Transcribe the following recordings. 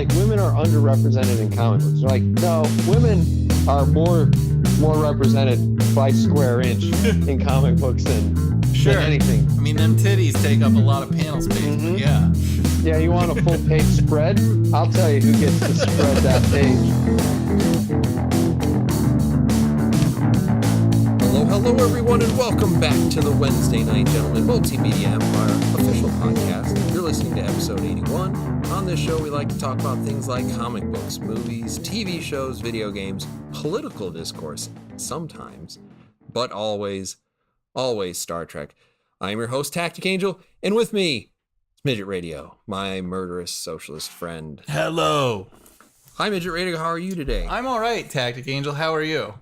like women are underrepresented in comic books. They're like, no, women are more represented by square inch in comic books than anything. I mean, them titties take up a lot of panel space. Mm-hmm. But yeah. Yeah, you want a full page spread? I'll tell you who gets to spread that page. Hello everyone, and welcome back to the Wednesday Night Gentlemen Multimedia Empire official podcast. You're listening to episode 81. On this show, we like to talk about things like comic books, movies, TV shows, video games, political discourse, sometimes, but always Star Trek. I'm your host, Tactic Angel, and with me, Midget Radio, my murderous socialist friend. Hello. Hi, Midget Radio. How are you today? I'm all right, Tactic Angel. How are you?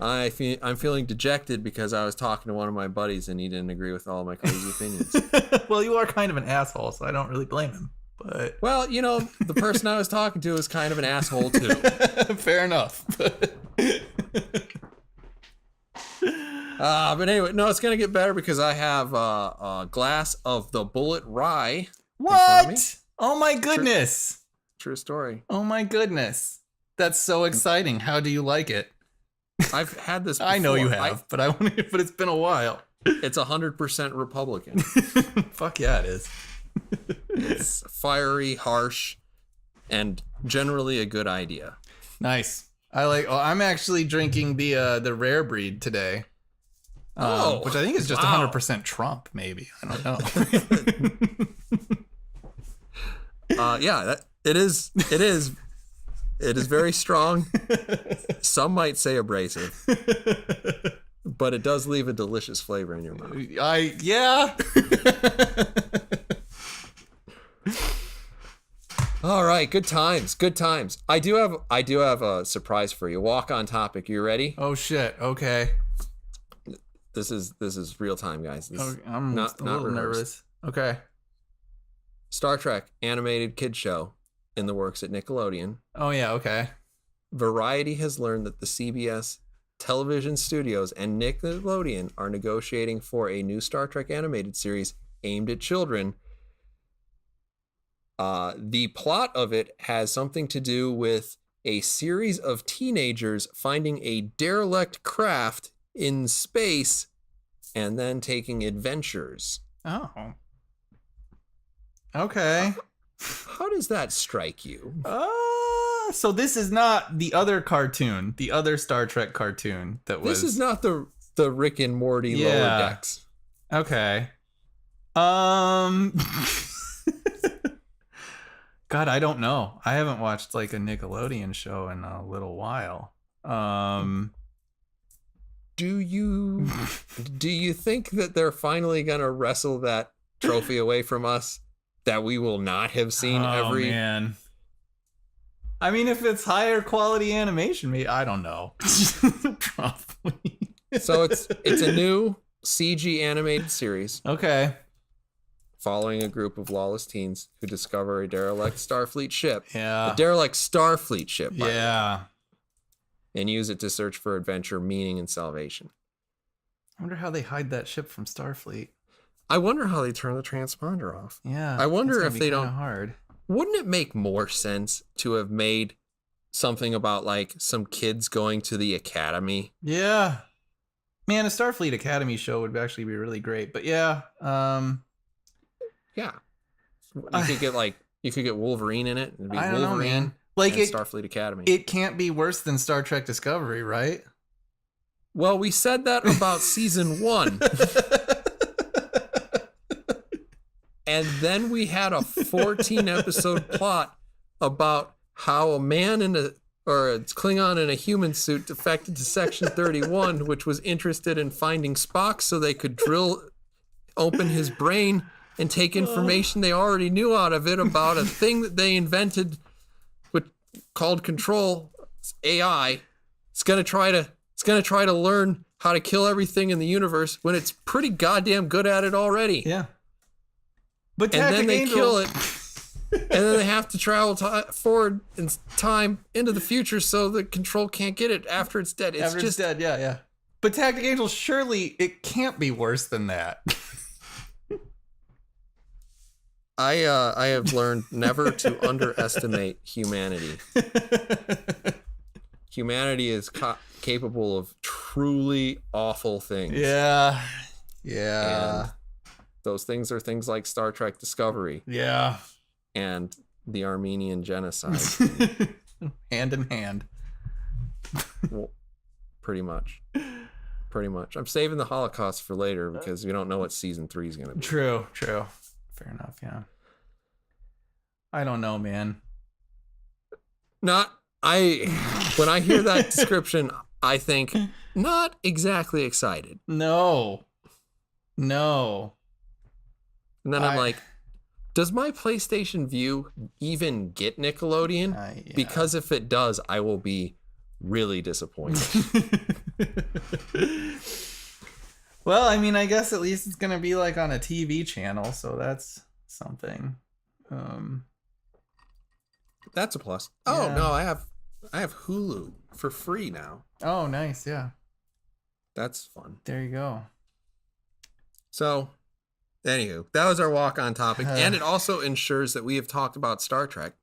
I'm feeling dejected because I was talking to one of my buddies and he didn't agree with all my crazy opinions. Well, you are kind of an asshole, so I don't really blame him. But well, you know, the person I was talking to is kind of an asshole too. Fair enough. But anyway, no, it's gonna get better because I have a glass of the Bullet Rye. What? Oh my goodness! True story. Oh my goodness! That's so exciting. How do you like it? I've had this before. I know you have, but it's been a while. It's 100% Republican. Fuck yeah, it is. It's fiery, harsh, and generally a good idea. Nice. I'm actually drinking the rare breed today. Which I think is just 100% Trump, maybe. I don't know. It is. It is very strong. Some might say abrasive, but it does leave a delicious flavor in your mouth. Yeah. All right, good times. I do have a surprise for you. Walk on topic. You ready? Oh shit. Okay. This is real time, guys. I'm a little nervous. Okay. Star Trek animated kid show in the works at Nickelodeon. Oh yeah, okay. Variety has learned that the CBS television studios and Nickelodeon are negotiating for a new Star Trek animated series aimed at children. The plot of it has something to do with a series of teenagers finding a derelict craft in space and then taking adventures. Oh. Okay. How does that strike you? So this is not the other cartoon, the other Star Trek cartoon that was... This is not the Rick and Morty Lower Decks. Okay. God, I don't know. I haven't watched like a Nickelodeon show in a little while. Do you think that they're finally gonna wrestle that trophy away from us? That we will not have seen every... man. I mean, if it's higher quality animation, I don't know. Probably. So it's a new CG animated series. Okay. Following a group of lawless teens who discover a derelict Starfleet ship. Yeah. A derelict Starfleet ship, by the way, yeah. and use it to search for adventure, meaning, and salvation. I wonder how they hide that ship from Starfleet. I wonder how they turn the transponder off. Yeah. I wonder if they don't. Hard. Wouldn't it make more sense to have made something about like some kids going to the academy? Yeah. Man, a Starfleet Academy show would actually be really great. But yeah. Yeah. You could get Wolverine in it. It'd be I don't Wolverine know, man. Like and Starfleet Academy. It can't be worse than Star Trek Discovery, right? Well, we said that about season 1. And then we had a 14 episode plot about how a man or a Klingon in a human suit defected to Section 31, which was interested in finding Spock so they could open his brain and take information they already knew out of it about a thing that they invented called Control. It's AI. It's gonna try to learn how to kill everything in the universe when it's pretty goddamn good at it already. Yeah. But and then they kill it, and then they have to travel forward in time into the future so the Control can't get it after it's dead. It's dead, yeah. But Tactic Angel, surely it can't be worse than that. I have learned never to underestimate humanity. Humanity is capable of truly awful things. Yeah. And those things are things like Star Trek Discovery. Yeah. And the Armenian genocide. Hand in hand. Well, pretty much. I'm saving the Holocaust for later because we don't know what season 3 is going to be. True. Fair enough, yeah. I don't know, man. When I hear that description, I think not exactly excited. No. And then I'm like, does my PlayStation View even get Nickelodeon? Yeah. Because if it does, I will be really disappointed. Well, I mean, I guess at least it's gonna be like on a TV channel, so that's something. That's a plus. Yeah. Oh no, I have Hulu for free now. Oh, nice, yeah. That's fun. There you go. So, anywho, that was our walk on topic, and it also ensures that we have talked about Star Trek.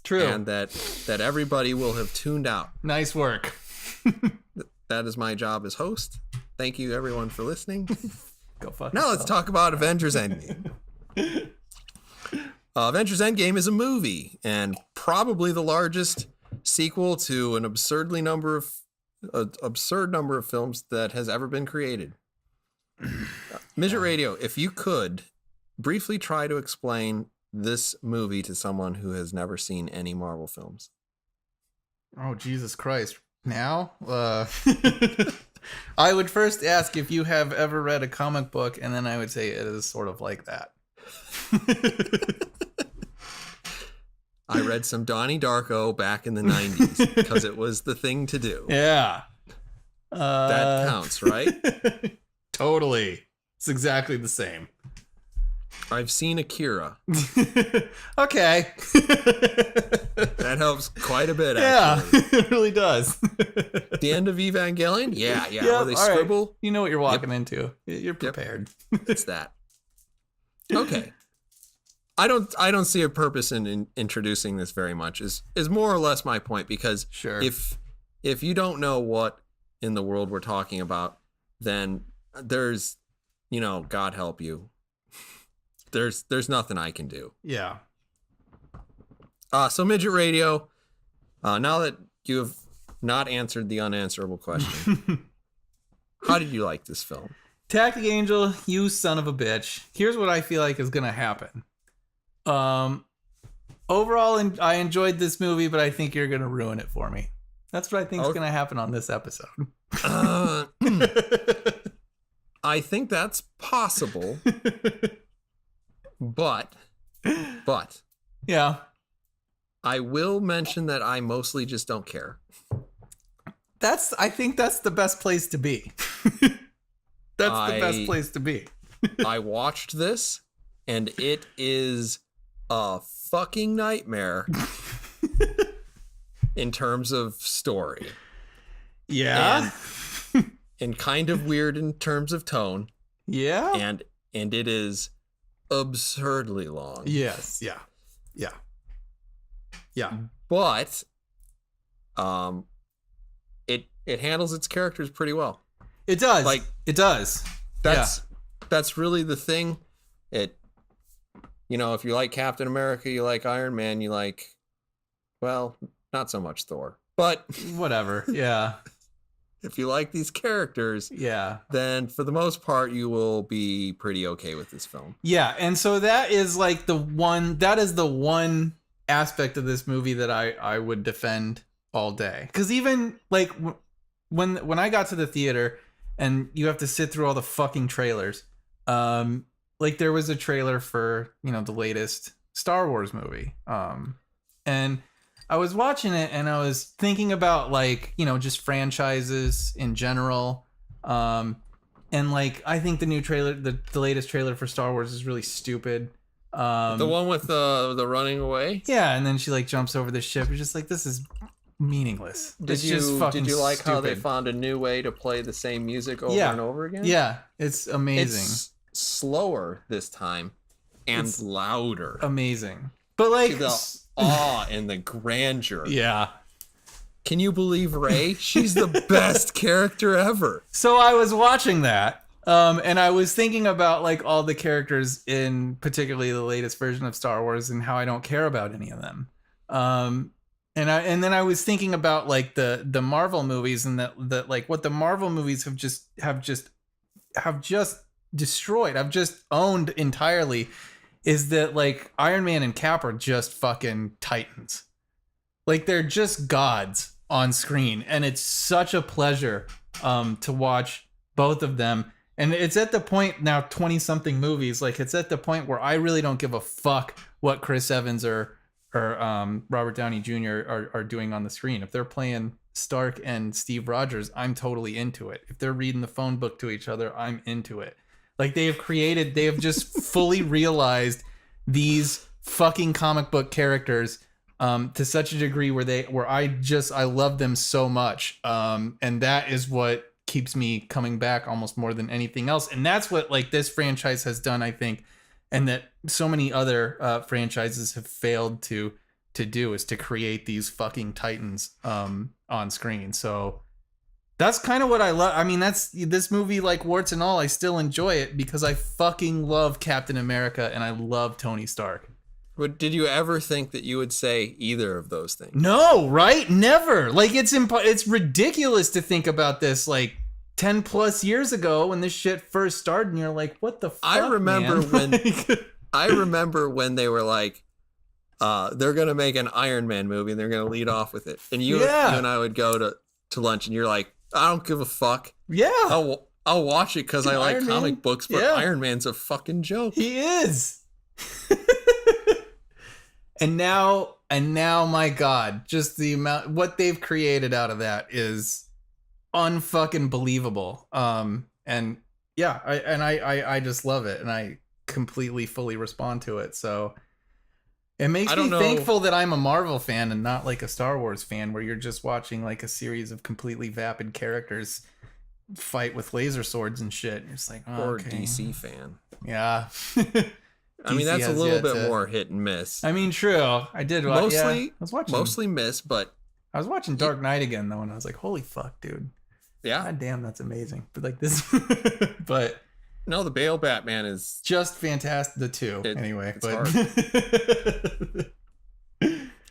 True. And that everybody will have tuned out. Nice work. That is my job as host. Thank you, everyone, for listening. Go fuck Now let's talk about Avengers Endgame. Avengers Endgame is a movie and probably the largest sequel to an absurd number of films that has ever been created. Midget Radio, if you could briefly try to explain this movie to someone who has never seen any Marvel films. Oh, Jesus Christ. Now? I would first ask if you have ever read a comic book, and then I would say it is sort of like that. I read some Donnie Darko back in the 90s because it was the thing to do. Yeah. That counts, right? Totally. It's exactly the same. I've seen Akira. Okay. That helps quite a bit, Yeah, actually. it really does. The end of Evangelion? Yeah, Yep, where they all right. scribble. You know what you're walking into. You're prepared. It's that. Okay. I don't see a purpose in introducing this very much. Is more or less my point, because Sure. if you don't know what in the world we're talking about, then there's, God help you. There's nothing I can do. Yeah. So Midget Radio, now that you have not answered the unanswerable question, how did you like this film? Tactic Angel, you son of a bitch. Here's what I feel like is going to happen. Overall, I enjoyed this movie, but I think you're going to ruin it for me. That's what I think is going to happen on this episode. I think that's possible. But Yeah. I will mention that I mostly just don't care. I think that's the best place to be. That's the best place to be. I watched this, and it is a fucking nightmare in terms of story. Yeah. And kind of weird in terms of tone. Yeah. And it is absurdly long. Yes. Yeah. But it handles its characters pretty well. It does. It does. That's really the thing. If you like Captain America, you like Iron Man, you like, well, not so much Thor. But whatever. Yeah. If you like these characters, then for the most part, you will be pretty okay with this film. Yeah, and so that is like the one aspect of this movie that I would defend all day. Because even like when I got to the theater and you have to sit through all the fucking trailers, like there was a trailer for the latest Star Wars movie, and I was watching it and I was thinking about just franchises in general. And I think the new trailer, the latest trailer for Star Wars is really stupid. The one with the running away? Yeah. And then she jumps over the ship. It's just this is meaningless. Did you like how they found a new way to play the same music over and over again? Yeah. It's amazing. It's slower this time. and It's louder. amazing. But like The awe and the grandeur. yeah. Can you believe Rey? She's the best character ever. So I was watching that, and I was thinking about like all the characters in particularly the latest version of Star Wars and how I don't care about any of them. And then I was thinking about like the Marvel movies and that like what the Marvel movies have just destroyed. I've just owned entirely is that like Iron Man and Cap are just fucking titans. Like they're just gods on screen, and it's such a pleasure to watch both of them. And it's at the point now, 20 something movies, like it's at the point where I really don't give a fuck what Chris Evans or Robert Downey Jr. are doing on the screen. If they're playing Stark and Steve Rogers, I'm totally into it. If they're reading the phone book to each other, I'm into it. Like they have just fully realized these fucking comic book characters to such a degree where I love them so much. And that is what keeps me coming back almost more than anything else. And that's what like this franchise has done, I think, and that so many other franchises have failed to do, is to create these fucking titans on screen. So that's kind of what I love. I mean, that's this movie, like warts and all, I still enjoy it because I fucking love Captain America and I love Tony Stark. But did you ever think that you would say either of those things? No, right? Never. Like it's ridiculous to think about this like 10 plus years ago when this shit first started and you're like, what the fuck, I remember man? I remember when they were like, they're going to make an Iron Man movie and they're going to lead off with it. And you and I would go to lunch and you're like, I don't give a fuck. Yeah. I'll watch it because I like Iron comic Man? books, but Yeah. Iron Man's a fucking joke. He is. And now, my God, just the amount, what they've created out of that is unfucking believable. And yeah, I just love it, and I completely, fully respond to it. So it makes me thankful that I'm a Marvel fan and not like a Star Wars fan, where you're just watching like a series of completely vapid characters fight with laser swords and shit. You're just like, oh, Or okay. DC fan. Yeah. I mean, DC that's a has little yet bit to- more hit and miss. I mean, true. I did watch. Mostly- I was watching. Mostly miss, but I was watching Dark Knight again though, and I was like, "Holy fuck, dude! yeah. God damn, that's amazing." But like this, but No, the Bale Batman is just fantastic. The two, anyway. it's But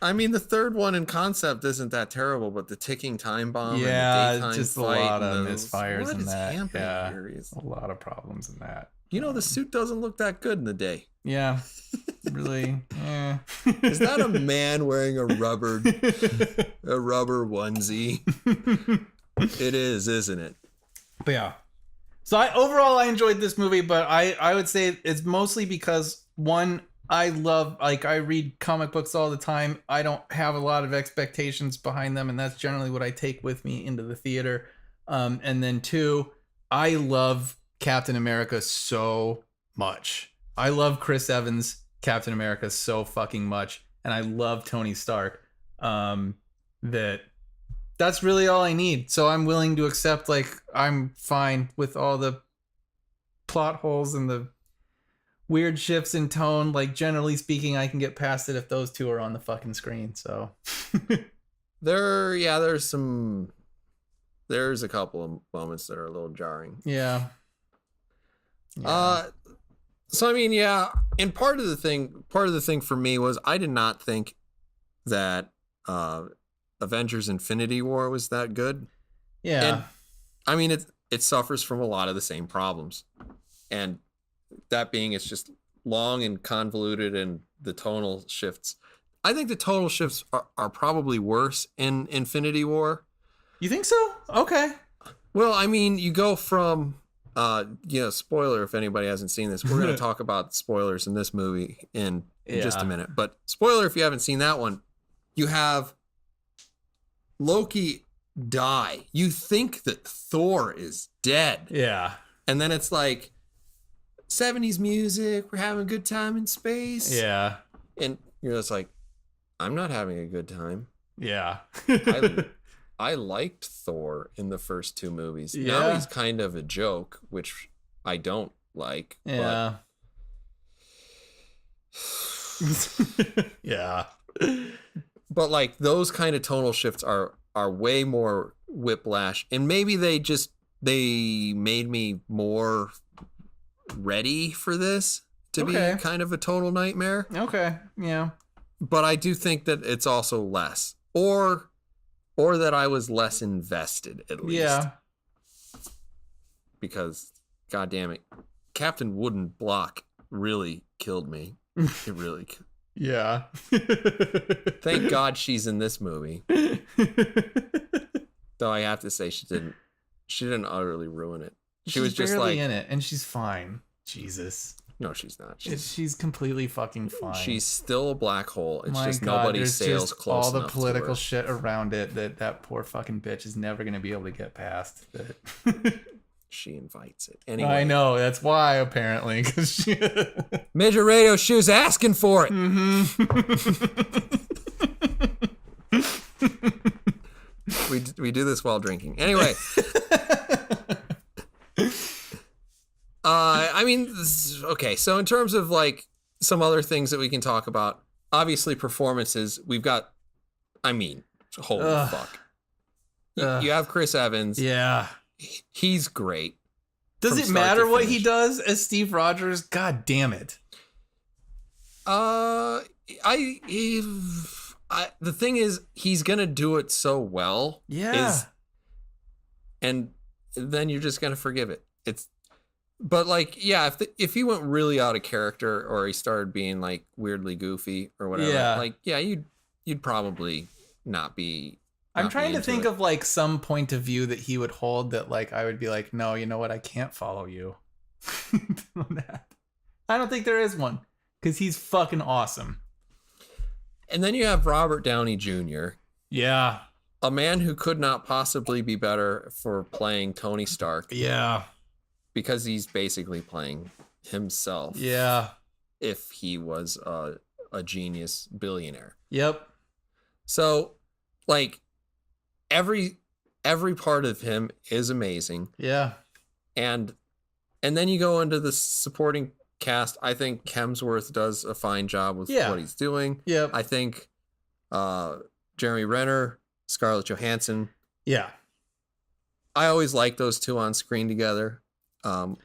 I mean, the third one in concept isn't that terrible, but the ticking time bomb yeah, and the daytime just a fight lot of and those- misfires what in is that. happening Yeah, here is- a lot of problems in that. You know, the suit doesn't look that good in the day. Yeah, really. Yeah. Is that a man wearing a rubber onesie? It is, isn't it? But yeah. So overall I enjoyed this movie, but I would say it's mostly because one, I love, like, I read comic books all the time. I don't have a lot of expectations behind them, and that's generally what I take with me into the theater. And then two, I love Captain America so much. I love Chris Evans, Captain America, so fucking much, and I love Tony Stark. That's really all I need. So I'm willing to accept, like, I'm fine with all the plot holes and the weird shifts in tone. Like, generally speaking, I can get past it if those two are on the fucking screen. So There's a couple of moments that are a little jarring. yeah. So I mean, yeah, and part of the thing for me was I did not think that Avengers Infinity War was that good. Yeah. And I mean, it suffers from a lot of the same problems. And that being, it's just long and convoluted, and the tonal shifts. I think the tonal shifts are probably worse in Infinity War. You think so? Okay. Well, I mean, you go from, spoiler if anybody hasn't seen this. We're going to talk about spoilers in this movie in just a minute. But spoiler if you haven't seen that one. You have Loki die. You think that Thor is dead. Yeah. And then it's like 70s music. We're having a good time in space. Yeah. And you're just like, I'm not having a good time. Yeah. I liked Thor in the first two movies. Yeah. Now he's kind of a joke, which I don't like. Yeah. Yeah. But like those kind of tonal shifts are way more whiplash, and maybe they made me more ready for this to be Okay. kind of a total nightmare. Okay. Yeah. But I do think that it's also less, or that I was less invested at least. Yeah. Because, God damn it, Captain Wooden Block really killed me. It really. Yeah. Thank God she's in this movie. Though I have to say she didn't utterly ruin it. She was just barely like in it, and she's fine. Jesus. no, she's not. She's completely fucking fine. She's still a black hole. It's My just God, nobody there's sails just close all the enough political to her. shit around it that poor fucking bitch is never gonna be able to get past. That She invites it anyway. I know, that's why apparently, because she. Major Radio, she was asking for it. We do this while drinking. Anyway. I mean, okay. So in terms of like some other things that we can talk about, obviously performances. We've got. I mean, holy fuck. You have Chris Evans. Yeah. He's great. Does From it start matter to what finish. he does as Steve Rogers? God damn it. The thing is, he's gonna do it so well. Yeah. And then you're just gonna forgive it. But like, yeah, if he went really out of character or he started being like weirdly goofy or whatever, Yeah. like, yeah, you'd probably not be. I'm not be trying to into think it. of like some point of view that he would hold that like I would be like, no, you know what? I can't follow you. On that. I don't think there is one because he's fucking awesome. And then you have Robert Downey Jr., Yeah. a man who could not possibly be better for playing Tony Stark Yeah. because he's basically playing himself. Yeah. If he was a genius billionaire. Yep. So, like, every part of him is amazing. Yeah. And then you go into the supporting cast. I think Hemsworth does a fine job with Yeah. what he's doing. Yep. I think Jeremy Renner, Scarlett Johansson. Yeah. I always like those two on screen together. The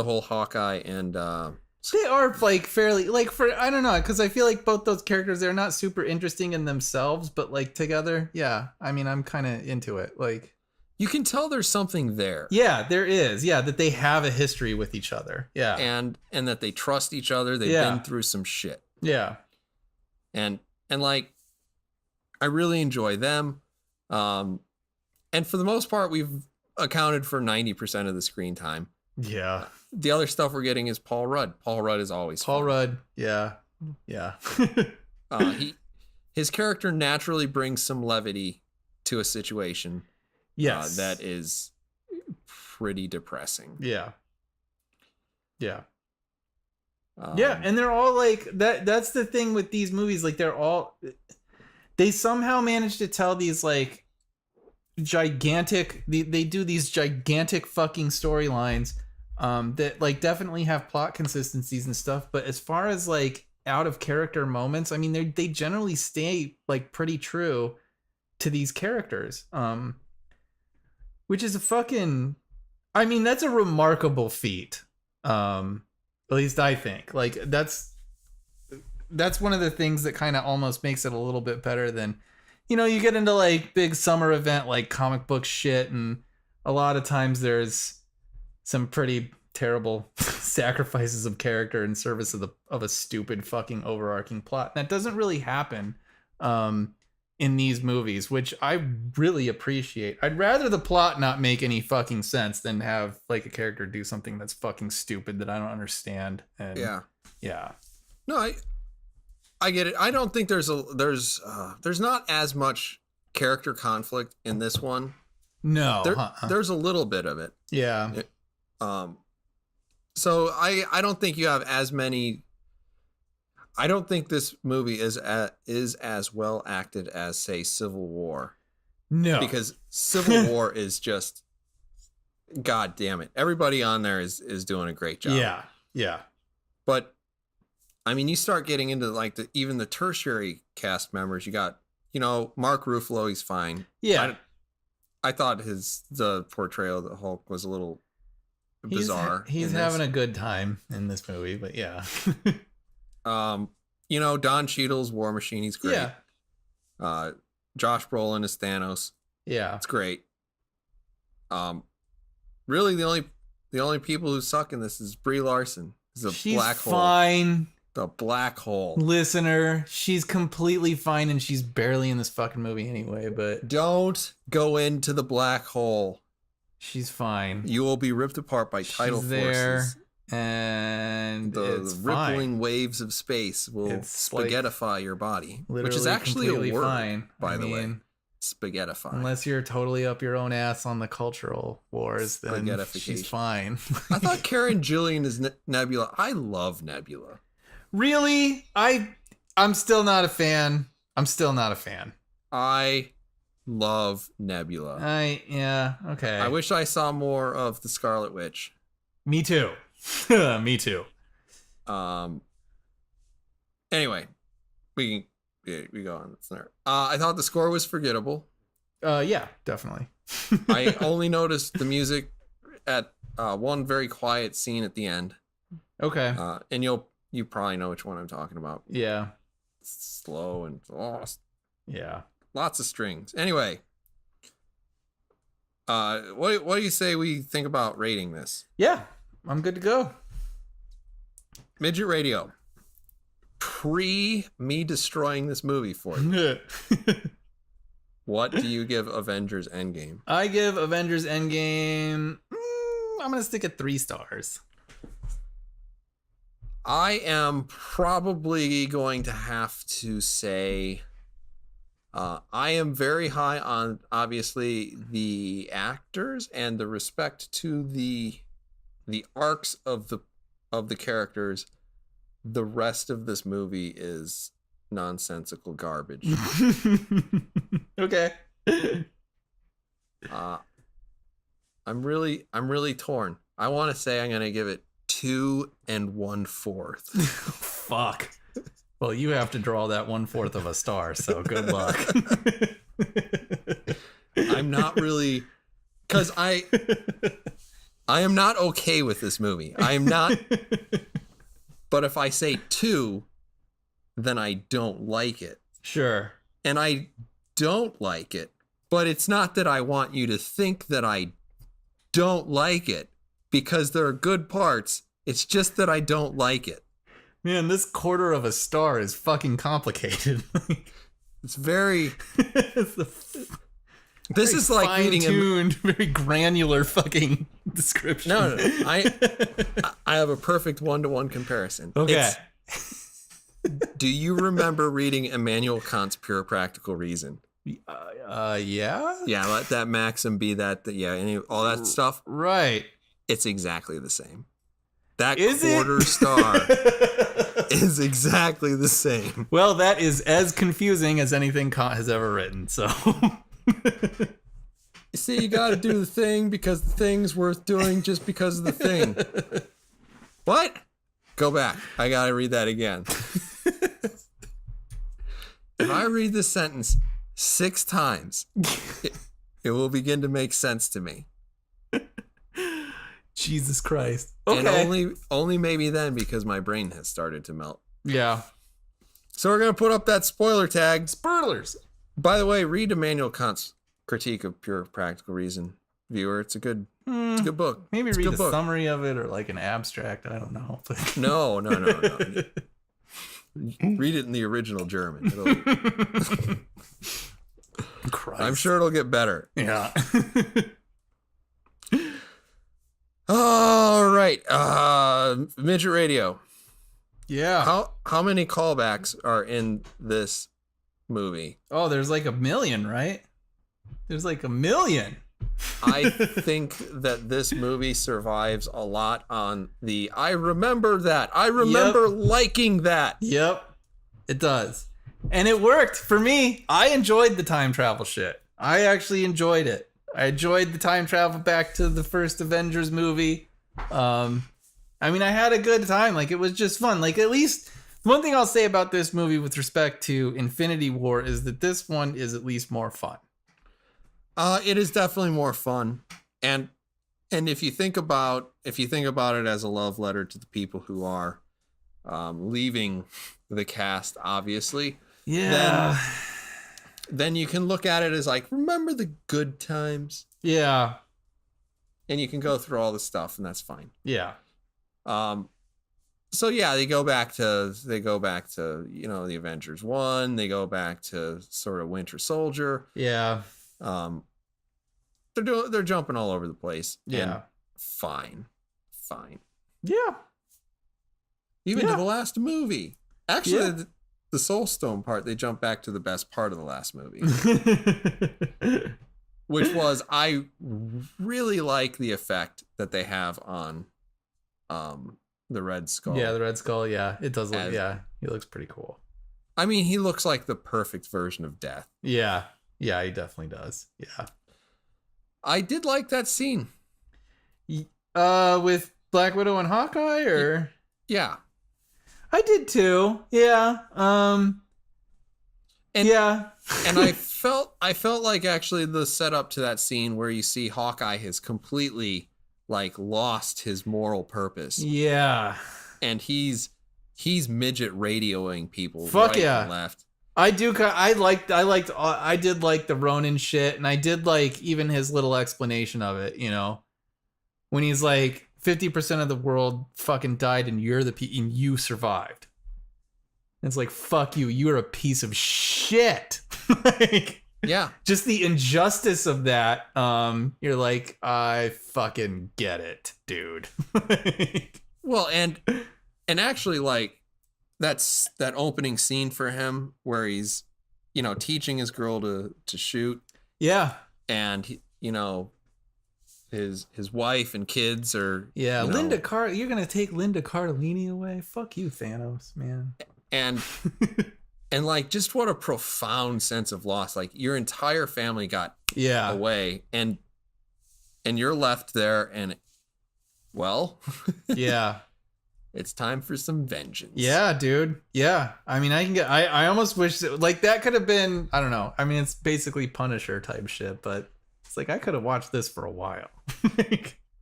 whole Hawkeye and They are like fairly like for I don't know because I feel like both those characters they're not super interesting in themselves, but like together, yeah. I mean, I'm kind of into it. Like, you can tell there's something there. yeah, there is. Yeah, that they have a history with each other. Yeah, And that they trust each other. They've Yeah. been through some shit. yeah, And like I really enjoy them. And for the most part, we've accounted for 90% of the screen time. yeah. The other stuff we're getting is Paul Rudd. Paul Rudd is always Paul fun. Rudd. Yeah, yeah, His character naturally brings some levity to a situation yes. that is pretty depressing. Yeah, yeah. Um, Yeah, and they're all like that. That's the thing with these movies. Like they somehow manage to tell these like gigantic. They do these gigantic fucking storylines that like definitely have plot consistencies and stuff. But as far as like out of character moments, I mean, they generally stay like pretty true to these characters. Which is a fucking. I mean, that's a remarkable feat. At least I think like that's one of the things that kind of almost makes it a little bit better than, you know, you get into like big summer event like comic book shit, and a lot of times there's some pretty terrible sacrifices of character in service of a stupid fucking overarching plot. And that doesn't really happen in these movies, which I really appreciate. I'd rather the plot not make any fucking sense than have like a character do something that's fucking stupid that I don't understand. And yeah. No, I get it. I don't think there's not as much character conflict in this one. No. There's a little bit of it. Yeah. So I don't think you have as many. I don't think this movie is as well acted as, say, Civil War. No. Because Civil War is just, God damn it. Everybody on there is doing a great job. Yeah. Yeah. But I mean, you start getting into like even the tertiary cast members. You got, Mark Ruffalo. He's fine. Yeah. I thought the portrayal of the Hulk was a little bizarre. He's having a good time in this movie, but yeah. Don Cheadle's War Machine. He's great. Yeah. Josh Brolin is Thanos. Yeah. It's great. Really the only people who suck in this is Brie Larson. She's black hole. Fine. The black hole. Listener, she's completely fine, and she's barely in this fucking movie anyway, but don't go into the black hole. She's fine. You will be ripped apart by tidal forces. And the it's rippling fine. waves of space will spaghettify your body, which is actually a word, fine. by the way. Spaghettify. Unless you're totally up your own ass on the cultural wars, then she's fine. I thought Karen Gillian is Nebula. I love Nebula. Really? I'm still not a fan. I love Nebula. Yeah, okay. I wish I saw more of the Scarlet Witch. Me too. Me too. Anyway, we go on. I thought the score was forgettable. Yeah, definitely. I only noticed the music at one very quiet scene at the end. Okay. And you probably know which one I'm talking about. Yeah. It's slow and yeah. Lots of strings. Anyway, what do you say we think about rating this? Yeah, I'm good to go. Midget Radio. Pre me destroying this movie for you. What do you give Avengers Endgame? I give Avengers Endgame. I'm gonna stick at 3 stars. I am probably going to have to say I am very high on obviously the actors and the respect to the arcs of the characters. The rest of this movie is nonsensical garbage. Okay. I'm really torn. I want to say I'm going to give it 2 1/4. Fuck. Well, you have to draw that 1/4 of a star, so good luck. I'm not really, because I am not okay with this movie. I am not. But if I say 2, then I don't like it. Sure. And I don't like it. But it's not that I want you to think that I don't like it, because there are good parts. It's just that I don't like it. Man, this 1/4 of a star is fucking complicated. It's very... This is like reading fine-tuned, very granular fucking description. No. I have a perfect 1-to-1 comparison. Okay. Do you remember reading Immanuel Kant's Pure Practical Reason? Yeah. Yeah, let that maxim be that. All that stuff. Right. It's exactly the same. That is 1/4 star is exactly the same. Well, that is as confusing as anything Kant has ever written. So. You see, you got to do the thing because the thing's worth doing just because of the thing. What? Go back. I got to read that again. If I read this sentence 6 times, it will begin to make sense to me. Jesus Christ. Okay. And only maybe then, because my brain has started to melt. Yeah. So we're going to put up that spoiler tag. Spoilers. By the way, read Immanuel Kant's Critique of Pure Practical Reason, viewer. It's a good book. Maybe read a summary of it or like an abstract. I don't know. No. Read it in the original German. I'm sure it'll get better. Yeah. All right. Midget Radio. Yeah. How many callbacks are in this movie? Oh, there's like 1 million, right? There's like 1 million. I think that this movie survives a lot on the I remember that. I remember liking that. Yep. It does. And it worked for me. I enjoyed the time travel shit. I actually enjoyed it. I enjoyed the time travel back to the first Avengers movie. I mean, I had a good time. Like, it was just fun. Like, at least one thing I'll say about this movie with respect to Infinity War is that this one is at least more fun. It is definitely more fun, and if you think about it as a love letter to the people who are leaving the cast, obviously, then you can look at it as like, remember the good times, yeah, and you can go through all the stuff, and that's fine. yeah. So yeah, they go back to the Avengers 1. They go back to sort of Winter Soldier. Yeah. They're jumping all over the place. Yeah. And fine. Yeah. Even Yeah. to the last movie. Actually, Yeah. the Soul Stone part, they jump back to the best part of the last movie, which was, I really like the effect that they have on the Red Skull. Yeah, the Red Skull. Yeah, it does look. He looks pretty cool. I mean, he looks like the perfect version of Death. Yeah, he definitely does. Yeah. I did like that scene. With Black Widow and Hawkeye, or Yeah. I did too. Yeah. And yeah. and I felt like actually the setup to that scene where you see Hawkeye has completely like lost his moral purpose. Yeah. And he's midget radioing people Fuck right yeah. and left. I did like the Ronin shit, and I did like even his little explanation of it, when he's like 50% of the world fucking died and and you survived. It's like, fuck you, you're a piece of shit. Like, Yeah. just the injustice of that. You're like, I fucking get it, dude. Well, and actually, like, that opening scene for him where he's, teaching his girl to shoot, Yeah. and his wife and kids are, Yeah. You're gonna take Linda Cardellini away? Fuck you, Thanos, man. and like, just what a profound sense of loss. Like, your entire family got Yeah. away, and you're left there, and well, Yeah. it's time for some vengeance. Yeah, dude. Yeah. I mean, I almost wish that could have been, I don't know. I mean, it's basically Punisher type shit, but it's like, I could have watched this for a while.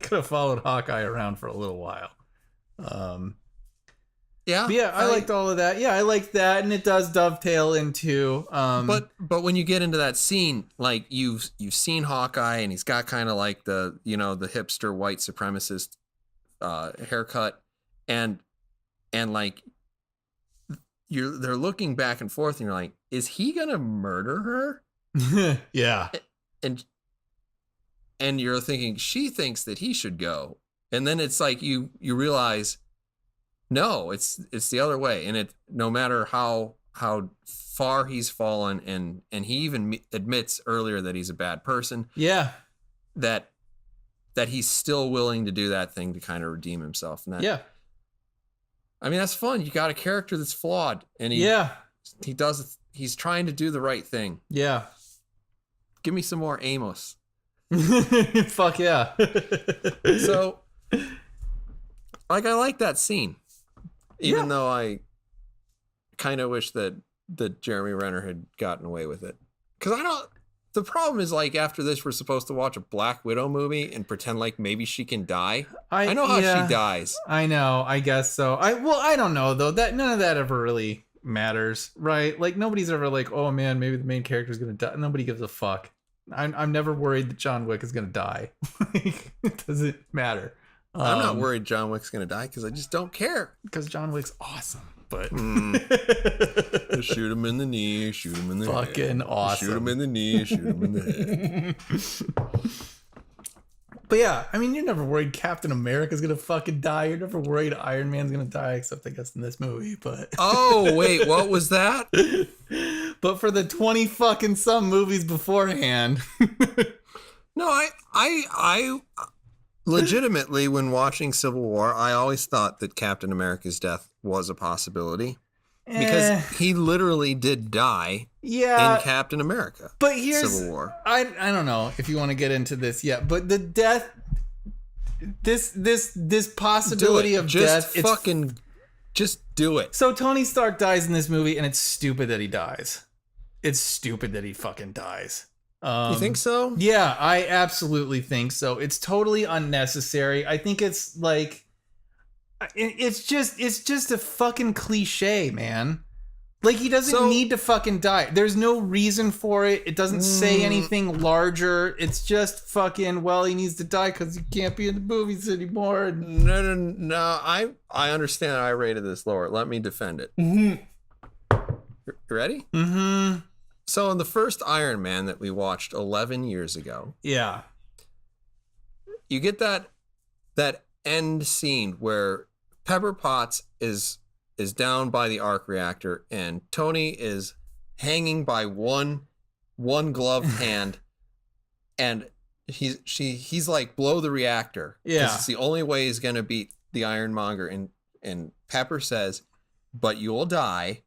Could have followed Hawkeye around for a little while. Yeah. But yeah, I liked all of that. Yeah, I liked that. And it does dovetail into, but when you get into that scene, like, you've seen Hawkeye, and he's got kind of like the hipster white supremacist haircut, and like, they're looking back and forth, and you're like, is he gonna murder her? yeah. And you're thinking she thinks that he should go, and then it's like you realize, no, it's the other way, and it, no matter how far he's fallen, and he even admits earlier that he's a bad person. Yeah. That he's still willing to do that thing to kind of redeem himself. And that, Yeah. I mean, that's fun. You got a character that's flawed, and he's trying to do the right thing. Yeah. Give me some more Amos. Fuck yeah. So, like, I like that scene, even though I kind of wish that Jeremy Renner had gotten away with it. Because the problem is, like, after this, we're supposed to watch a Black Widow movie and pretend like maybe she can die. I know how she dies. I know. I guess so. I don't know though. That none of that ever really matters, right? Like, nobody's ever like, oh man, maybe the main character's gonna die. Nobody gives a fuck. I'm never worried that John Wick is gonna die. Like, it doesn't matter. I'm not worried John Wick's gonna die because I just don't care. Because John Wick's awesome. But shoot him in the knee, shoot him in the fucking head. awesome. Shoot him in the knee, shoot him in the head. But yeah, I mean, you're never worried Captain America's gonna fucking die. You're never worried Iron Man's gonna die, except I guess in this movie. But oh wait, what was that? But for the 20 fucking some movies beforehand. No, I legitimately, when watching Civil War, I always thought that Captain America's death was a possibility. Because he literally did die in Captain America. But here's Civil War. I don't know if you want to get into this yet, but the death, this possibility of just death, fucking Just do it. So Tony Stark dies in this movie, and it's stupid that he dies. It's stupid that he fucking dies. You think so? Yeah, I absolutely think so. It's totally unnecessary. I think it's like, it's just a fucking cliche, man. Like, he doesn't need to fucking die. There's no reason for it. It doesn't say anything larger. It's just fucking, well, he needs to die because he can't be in the movies anymore. No. I understand. I rated this lower. Let me defend it. Mm-hmm. You ready? Mm-hmm. So in the first Iron Man that we watched 11 years ago, Yeah. you get that end scene where Pepper Potts is down by the arc reactor and Tony is hanging by one gloved hand, and he's like, blow the reactor. Yeah. 'Cause it's the only way he's gonna beat the Ironmonger, and Pepper says, but you'll die,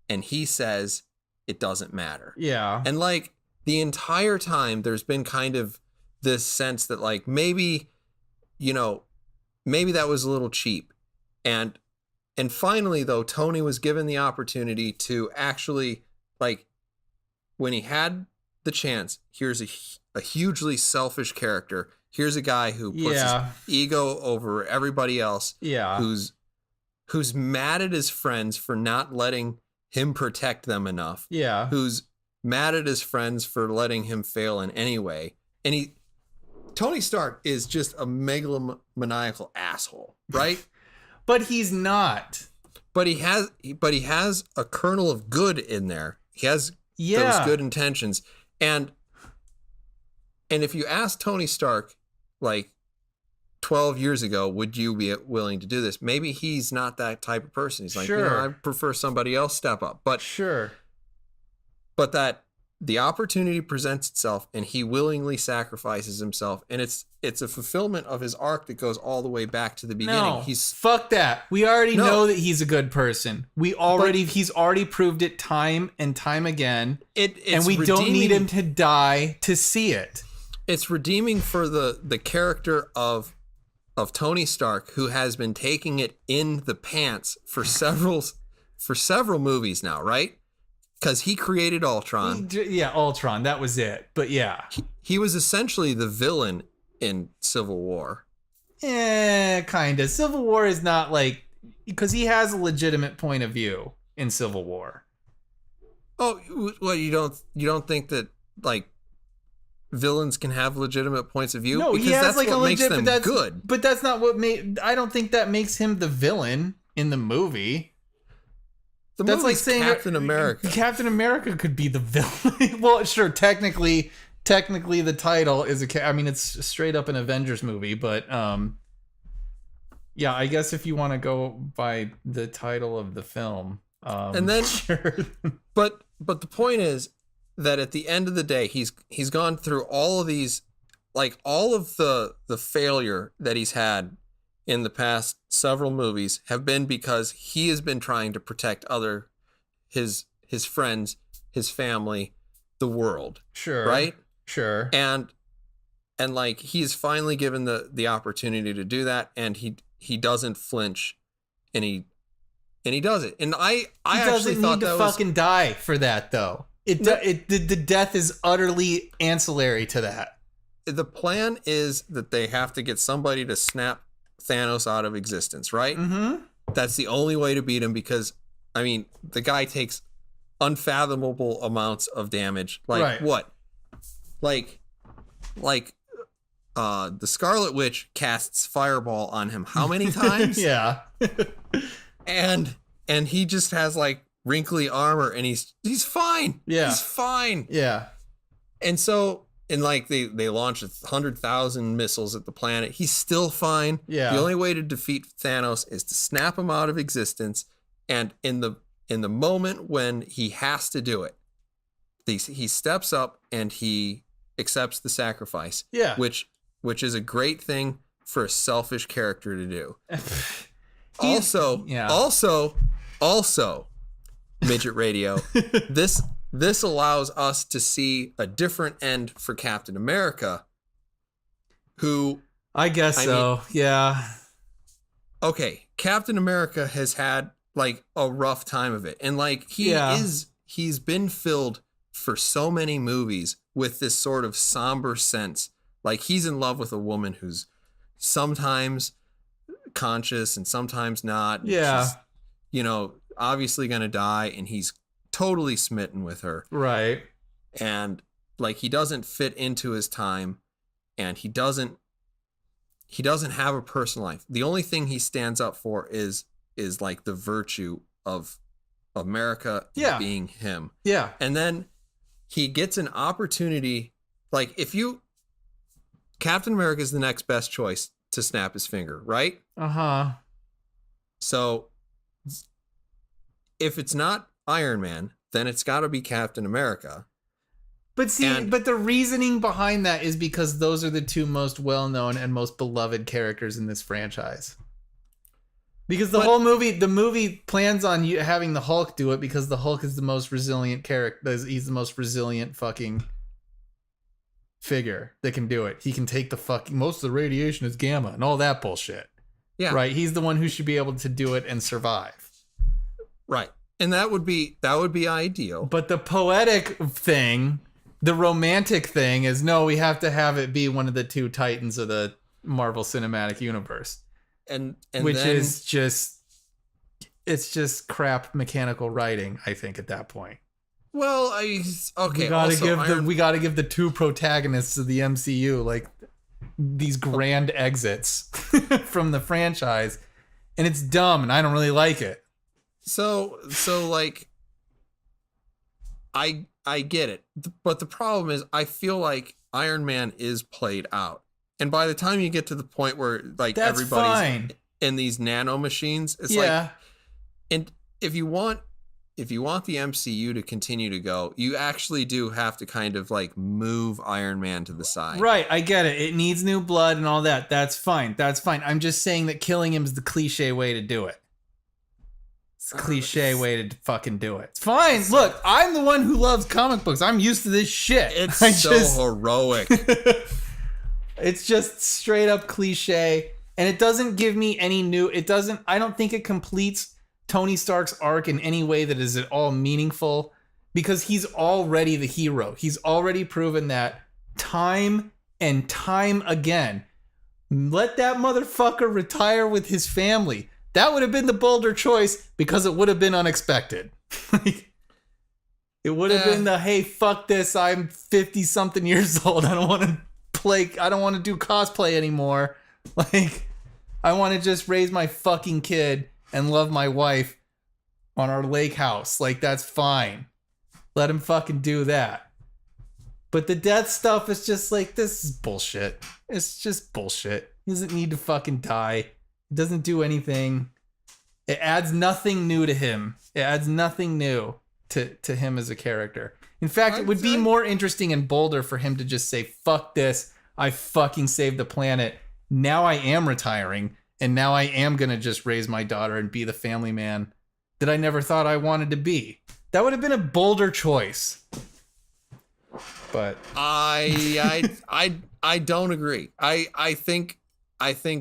and he says it doesn't matter. Yeah. And like the entire time there's been kind of this sense that like maybe that was a little cheap. And finally, though, Tony was given the opportunity to actually, like, when he had the chance, here's a hugely selfish character. Here's a guy who puts his ego over everybody else. Yeah. Who's mad at his friends for not letting him protect them enough. Yeah. Who's mad at his friends for letting him fail in any way. And Tony Stark is just a megalomaniacal asshole, right? But he's not. But he has a kernel of good in there. He has those good intentions. And if you ask Tony Stark, like 12 years ago, would you be willing to do this? Maybe he's not that type of person. He's like, sure. I prefer somebody else step up. But sure. But that the opportunity presents itself and he willingly sacrifices himself, and it's a fulfillment of his arc that goes all the way back to the beginning. No, fuck that. We already know that he's a good person. He's already proved it time and time again. And we don't need him to die to see it. It's redeeming for the character of Tony Stark, who has been taking it in the pants for several movies now, right? Because he created Ultron. Ultron. That was it. But yeah. He was essentially the villain in Civil War. Kind of. Civil War is not like... Because he has a legitimate point of view in Civil War. Oh, well, you don't think that, like, villains can have legitimate points of view? No, because he has that's like what a makes legit... them good. But that's not what made... I don't think that makes him the villain in the movie. That's like saying Captain America. Captain America could be the villain. Well, sure, technically the title is it's straight up an Avengers movie, but yeah, I guess if you want to go by the title of the film, and then sure. but the point is that at the end of the day, he's gone through all of these, like all of the failure that he's had in the past several movies have been because he has been trying to protect his friends, his family, the world. Sure. Right? Sure. And like he's finally given the opportunity to do that, and he doesn't flinch, and he does it. And I actually thought that was... He doesn't need to fucking die for that, though. The death is utterly ancillary to that. The plan is that they have to get somebody to snap Thanos out of existence, right? Mm-hmm. That's the only way to beat him, because the guy takes unfathomable amounts of damage. Like what? Like the Scarlet Witch casts Fireball on him how many times? Yeah. and he just has like wrinkly armor, and he's fine. Yeah. He's fine. Yeah. And so, and like they launch 100,000 missiles at the planet. He's still fine. Yeah. The only way to defeat Thanos is to snap him out of existence. And in the moment when he has to do it, he steps up and he accepts the sacrifice. Yeah. Which is a great thing for a selfish character to do. Also, Midget Radio. This allows us to see a different end for Captain America, who... Yeah. okay, Captain America has had like a rough time of it. And like he's been filled for so many movies with this sort of somber sense. Like he's in love with a woman who's sometimes conscious and sometimes not. Yeah. She's, you know, obviously going to die, and he's totally smitten with her. Right. And like he doesn't fit into his time, and he doesn't have a personal life. The only thing he stands up for is like the virtue of America being him. Yeah. And then he gets an opportunity, like Captain America is the next best choice to snap his finger, right? Uh-huh. So if it's not Iron Man, then it's got to be Captain America. But see, but the reasoning behind that is because those are the two most well-known and most beloved characters in this franchise. Because the movie plans on having the Hulk do it because the Hulk is the most resilient character. He's the most resilient fucking figure that can do it. He can take the fucking, most of the radiation is gamma and all that bullshit. Yeah. Right? He's the one who should be able to do it and survive. Right. And that would be ideal. But the poetic thing, the romantic thing is, no, we have to have it be one of the two titans of the Marvel Cinematic Universe. And which then, is just, it's just crap mechanical writing, I think, at that point. Well, okay. We gotta give the two protagonists of the MCU like these grand exits from the franchise, and it's dumb, and I don't really like it. So like, I get it, but the problem is, I feel like Iron Man is played out, and by the time you get to the point where like That's everybody's fine. in these nano machines, it's Yeah. and if you want the MCU to continue to go, you actually do have to kind of like move Iron Man to the side. Right, I get it. It needs new blood and all that. That's fine. I'm just saying that killing him is the cliche way to do it. It's a cliche way to fucking do it. It's fine. Look, I'm the one who loves comic books. I'm used to this shit. It's heroic. It's just straight up cliche, and it doesn't give me any new. I don't think it completes Tony Stark's arc in any way that is at all meaningful, because he's already the hero. He's already proven that time and time again. Let that motherfucker retire with his family. That would have been the bolder choice because it would have been unexpected. It would have been the, hey, fuck this. I'm 50 something years old. I don't want to do cosplay anymore. Like, I want to just raise my fucking kid and love my wife on our lake house. Like, that's fine. Let him fucking do that. But the death stuff is just like, this is bullshit. It's just bullshit. He doesn't need to fucking die. It doesn't do anything. It adds nothing new to him. It adds nothing new to him as a character. In fact, it would be more interesting and bolder for him to just say, fuck this. I fucking saved the planet. Now I am retiring. And now I am going to just raise my daughter and be the family man that I never thought I wanted to be. That would have been a bolder choice. But I don't agree. I think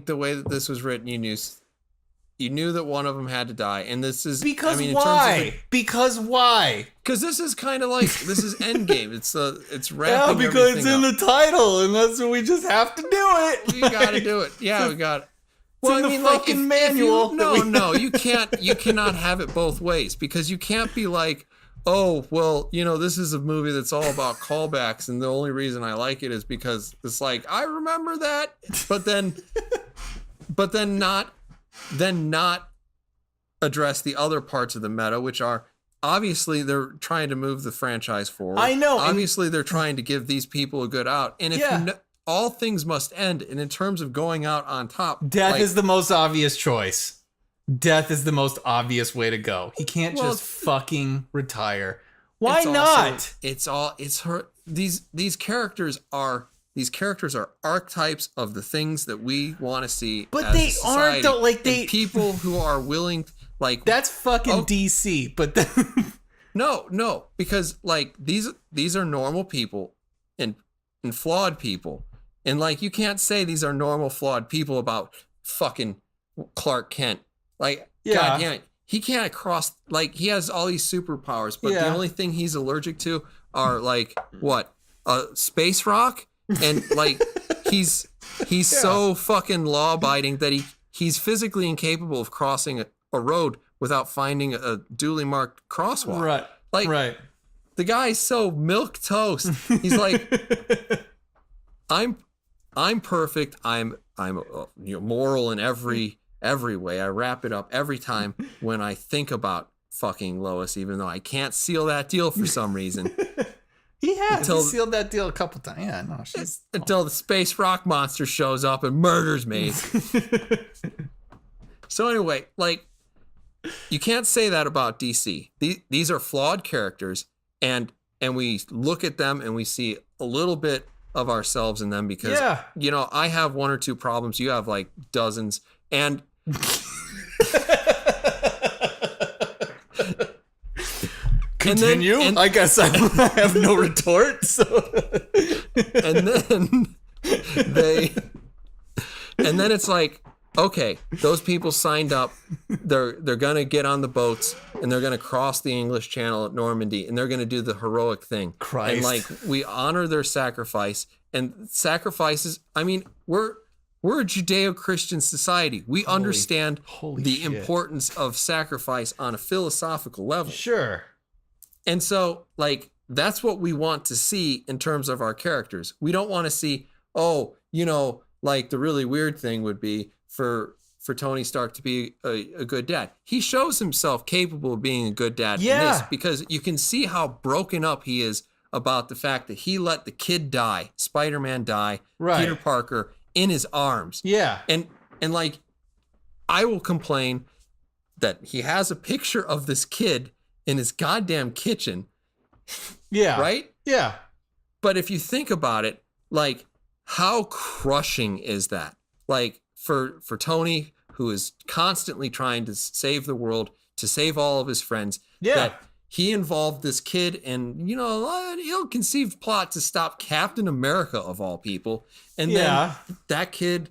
the way that this was written, you knew that one of them had to die, and this is because why? Because why? Because this is kind of like, this is Endgame. It's wrapping because it's in up. the title, and that's what we just have to do it. We got to do it. Yeah, we got it. Well, in the fucking manual. No, you can't. You cannot have it both ways, because you can't be like, oh, well, this is a movie that's all about callbacks, and the only reason I like it is because it's like, I remember that, but then not address the other parts of the meta, which are, obviously they're trying to move the franchise forward. I know. Obviously they're trying to give these people a good out, and if all things must end, and in terms of going out on top, death is the most obvious choice. Death is the most obvious way to go. He can't just fucking retire. Why not? These characters are archetypes of the things that we want to see. But they aren't though. Like, and people who are willing, like, that's fucking DC. But no, because like these are normal people and flawed people, and like you can't say these are normal flawed people about fucking Clark Kent. Like, Yeah. God damn it. He can't cross, like, he has all these superpowers, but the only thing he's allergic to are, like, what? Space rock? And, like, he's so fucking law-abiding that he's physically incapable of crossing a road without finding a duly marked crosswalk. Right. Like, the guy's so milk toast. He's like, I'm perfect. I'm moral in every way. I wrap it up every time when I think about fucking Lois, even though I can't seal that deal for some reason. He sealed that deal a couple times. Yeah, no, she's until the space rock monster shows up and murders me. So anyway, like, you can't say that about DC. These are flawed characters, and we look at them and we see a little bit of ourselves in them because, you know, I have one or two problems. You have like dozens. And continue. I guess I have no retort. So. And then it's like, okay, those people signed up. They're gonna get on the boats and they're gonna cross the English Channel at Normandy and they're gonna do the heroic thing. Christ. And like, we honor their sacrifice, and sacrifices. I mean, we're a Judeo-Christian society. We understand the importance of sacrifice on a philosophical level. Sure. And so, like, that's what we want to see in terms of our characters. We don't want to see, oh, you know, like, the really weird thing would be for Tony Stark to be a good dad. He shows himself capable of being a good dad in this, because you can see how broken up he is about the fact that he let the kid die, Spider-Man die, Peter Parker, in his arms. Yeah. And like, I will complain that he has a picture of this kid in his goddamn kitchen. Yeah. Right? Yeah. But if you think about it, like, how crushing is that? Like, for Tony, who is constantly trying to save the world, to save all of his friends, that he involved this kid in, you know, ill-conceived plot to stop Captain America of all people. And then that kid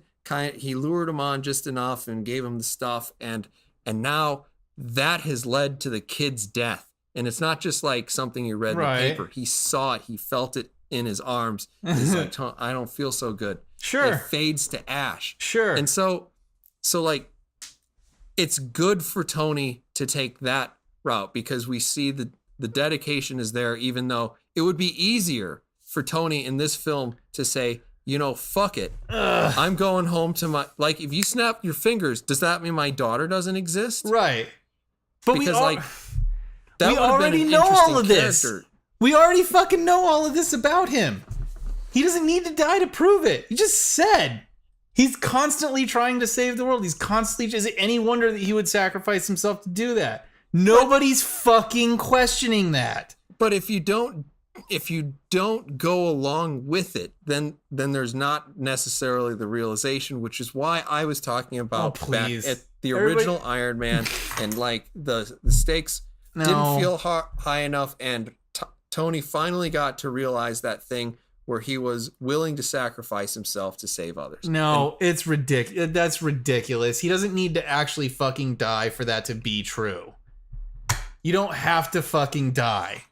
he lured him on just enough and gave him the stuff. And now that has led to the kid's death. And it's not just like something he read in the paper. He saw it. He felt it in his arms. He's like, I don't feel so good. Sure. It fades to ash. Sure. And so like, it's good for Tony to take that route because we see the dedication is there, even though it would be easier for Tony in this film to say, you know, fuck it. I'm going home to my, like, if you snap your fingers, does that mean my daughter doesn't exist? Right. But because we already know all of this. We already fucking know all of this about him. He doesn't need to die to prove it. He just said he's constantly trying to save the world. He's constantly, is it any wonder that he would sacrifice himself to do that? Nobody's fucking questioning that. But if you don't go along with it, then there's not necessarily the realization, which is why I was talking about back at the original Iron Man, and like the stakes didn't feel high enough, and Tony finally got to realize that thing where he was willing to sacrifice himself to save others. No, it's ridiculous. That's ridiculous. He doesn't need to actually fucking die for that to be true. You don't have to fucking die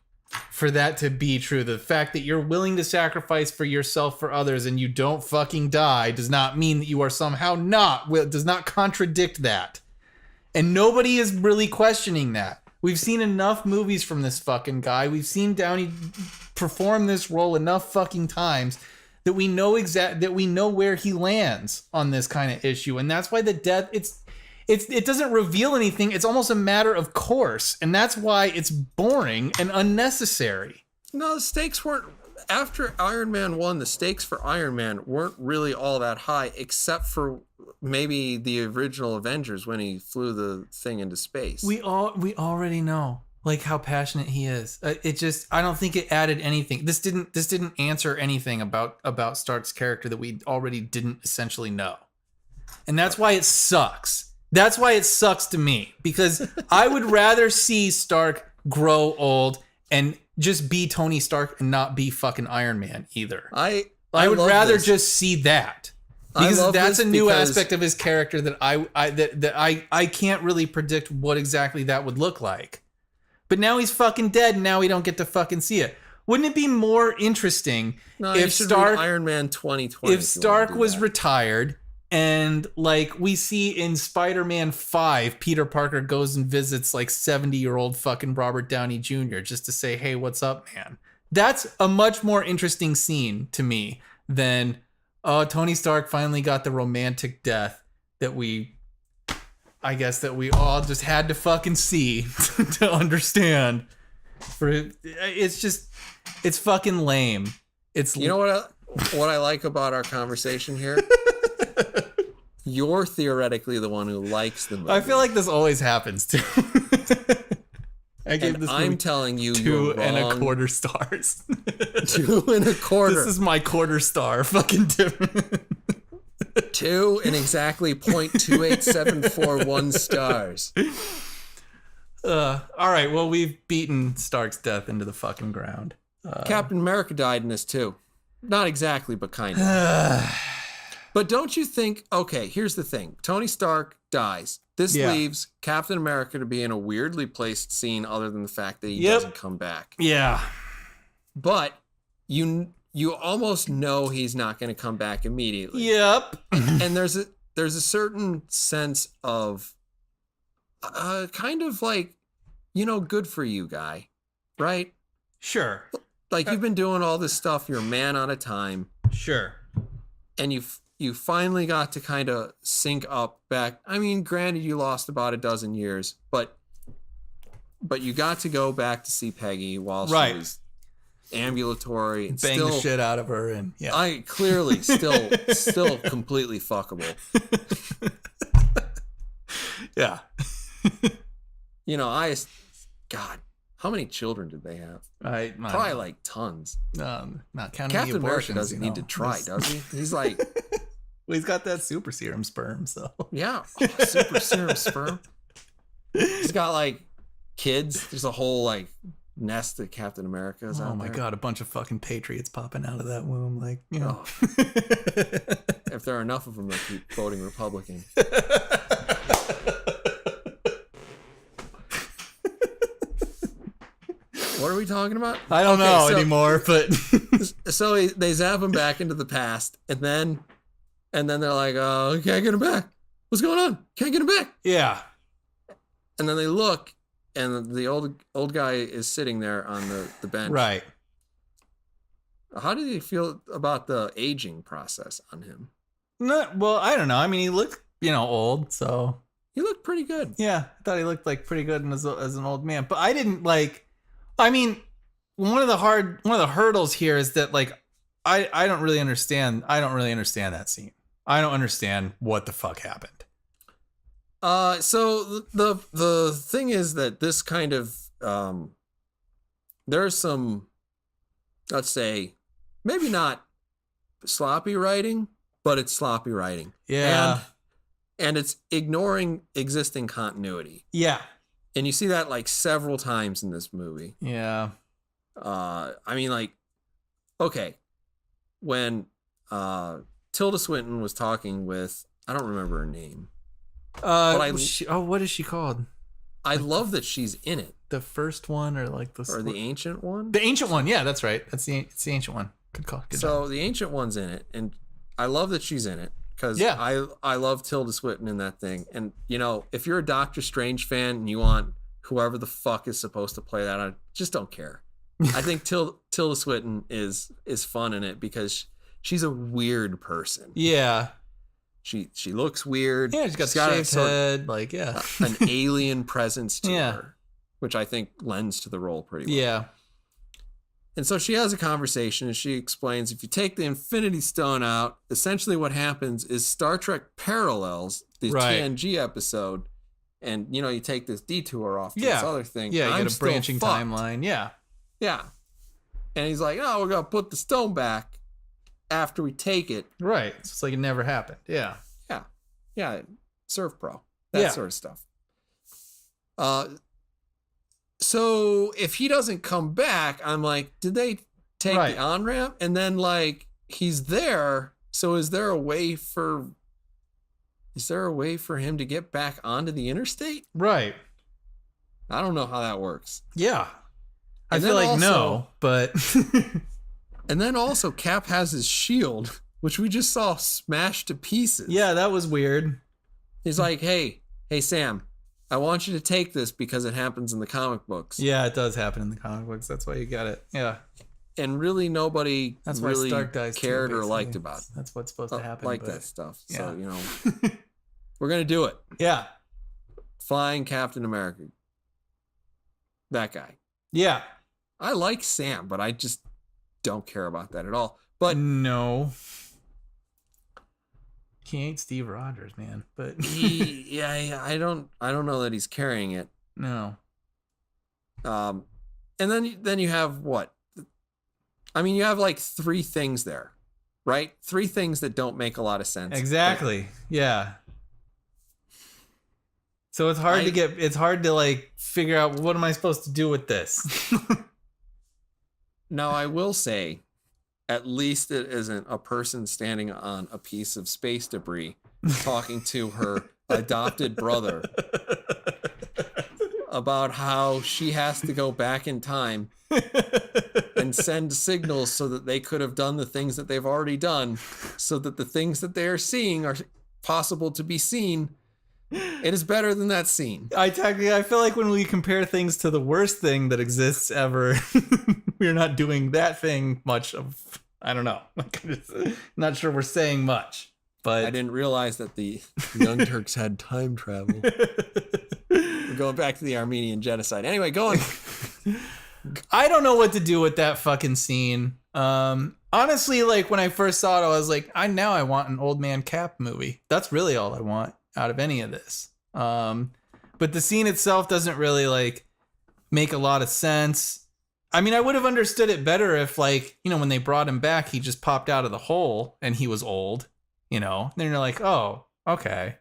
for that to be true. The fact that you're willing to sacrifice for yourself for others and you don't fucking die does not mean that you are somehow does not contradict that. And nobody is really questioning that. We've seen enough movies from this fucking guy. We've seen Downey perform this role enough fucking times that we know that we know where he lands on this kind of issue. And that's why the death, it doesn't reveal anything. It's almost a matter of course. And that's why it's boring and unnecessary. No, the stakes weren't, after Iron Man 1, the stakes for Iron Man weren't really all that high, except for maybe the original Avengers when he flew the thing into space. We already know like how passionate he is. I don't think it added anything. This didn't answer anything about Stark's character that we already didn't essentially know. And that's why it sucks. That's why it sucks to me, because I would rather see Stark grow old and just be Tony Stark and not be fucking Iron Man either. I would rather just see that Because love that's this a new because- aspect of his character that I can't really predict what exactly that would look like. But now he's fucking dead, and now we don't get to fucking see it. Wouldn't it be more interesting No, you if should Stark, read Iron Man 2020. if you wanna Stark do was that. retired, and like we see in Spider-Man 5, Peter Parker goes and visits like 70-year-old fucking Robert Downey Jr. just to say, "Hey, what's up, man?" That's a much more interesting scene to me than Tony Stark finally got the romantic death that I guess that we all just had to fucking see to understand. It's fucking lame. You know what I like about our conversation here? You're theoretically the one who likes the movie. I feel like this always happens too. I gave and this I'm movie telling you, 2.25 stars. 2.25. This is my quarter star. Fucking different. 2 and exactly 0.28741 stars. All right. Well, we've beaten Stark's death into the fucking ground. Captain America died in this too. Not exactly, but kind of. But don't you think, okay, here's the thing. Tony Stark dies. This leaves Captain America to be in a weirdly placed scene other than the fact that he doesn't come back. Yeah. But you almost know he's not going to come back immediately. Yep. And there's a certain sense of kind of like, good for you, guy. Right? Sure. Like you've been doing all this stuff, you're a man on a time. Sure. And you finally got to kind of sync up back. I mean, granted, you lost about a dozen years, but you got to go back to see Peggy while she was ambulatory and bang still the shit out of her, and I clearly still completely fuckable. Yeah. God, how many children did they have? Probably Like tons. not counting Captain the America abortions. doesn't need to try, does he? He's like, well, he's got that super serum sperm, so yeah, super serum sperm. He's got like kids. There's a whole like nest of Captain Americas out there. Oh my god, a bunch of fucking patriots popping out of that womb, like, If there are enough of them, they'll keep voting Republican. What are we talking about? I don't know anymore, but so they zap him back into the past, and then they're like, "Oh, can't get him back. What's going on? Can't get him back." yeah. And then they look, and the old guy is sitting there on the bench. Right. How did you feel about the aging process on him? Well, I don't know. I mean, he looked, old, so He looked pretty good. yeah, I thought he looked like pretty good as an old man. But I didn't like. I mean, one of the hurdles here is that like I don't really understand. I don't really understand that scene. I don't understand what the fuck happened. So the thing is that this kind of there's some, let's say, maybe not sloppy writing, but it's sloppy writing. Yeah. And it's ignoring existing continuity. Yeah. And you see that like several times in this movie. Yeah. I mean, like, okay, when Tilda Swinton was talking with, I don't remember her name. What is she called? I love that she's in it. The first one, or like the ancient one? The ancient one, yeah, that's right. It's the ancient one. Good call. Good So job. the ancient one's in it, and I love that she's in it because Yeah. I love Tilda Swinton in that thing. And if you're a Doctor Strange fan and you want whoever the fuck is supposed to play that, I just don't care. I think Tilda Swinton is fun in it because she's a weird person. Yeah. She looks weird. Yeah, she's got a shaved head, like, yeah. An alien presence to Yeah. her, which I think lends to the role pretty well. Yeah. And so she has a conversation and she explains if you take the Infinity Stone out, essentially what happens is Star Trek parallels the Right. TNG episode, and you take this detour off to this other thing. Yeah, you I'm get a still branching fucked. timeline. Yeah. Yeah. And he's like, "Oh, we're gonna put the stone back after we take it." Right. So it's like it never happened. Yeah. Yeah, Surf Pro, that sort of stuff. So if he doesn't come back, I'm like, did they take the on ramp? And then like he's there, So is there a way for him to get back onto the interstate? Right. I don't know how that works. Yeah. I And feel then like no, but And then also Cap has his shield, which we just saw smashed to pieces. yeah, that was weird. He's like, hey Sam, I want you to take this because it happens in the comic books. Yeah, it does happen in the comic books. That's why you got it. Yeah. And really nobody That's why really Stark dies too, cared or basically. liked about That's what's supposed to happen. like but- that stuff. yeah. So, you know, we're going to do it. Yeah. Flying Captain America. That guy. Yeah. I like Sam, but I just don't care about that at all. But no. He ain't Steve Rogers, man. But I don't know that he's carrying it. no. And then you have what? I mean, you have like three things there, right? Three things that don't make a lot of sense. Exactly. Yeah. So it's hard to like figure out what am I supposed to do with this. Now, I will say, at least it isn't a person standing on a piece of space debris talking to her adopted brother about how she has to go back in time and send signals so that they could have done the things that they've already done, so that the things that they are seeing are possible to be seen. It is better than that scene. I feel like when we compare things to the worst thing that exists ever, we're not doing that thing much of. I don't know. Not sure we're saying much. But I didn't realize that the Young Turks had time travel. We're going back to the Armenian genocide. Anyway, go on. I don't know what to do with that fucking scene. Honestly, like when I first saw it, I was like, I want an old man Cap movie. That's really all I want out of any of this. But the scene itself doesn't really like make a lot of sense. I mean, I would have understood it better if, like, you know, when they brought him back, he just popped out of the hole and he was old, you know. Then you're like, oh, okay.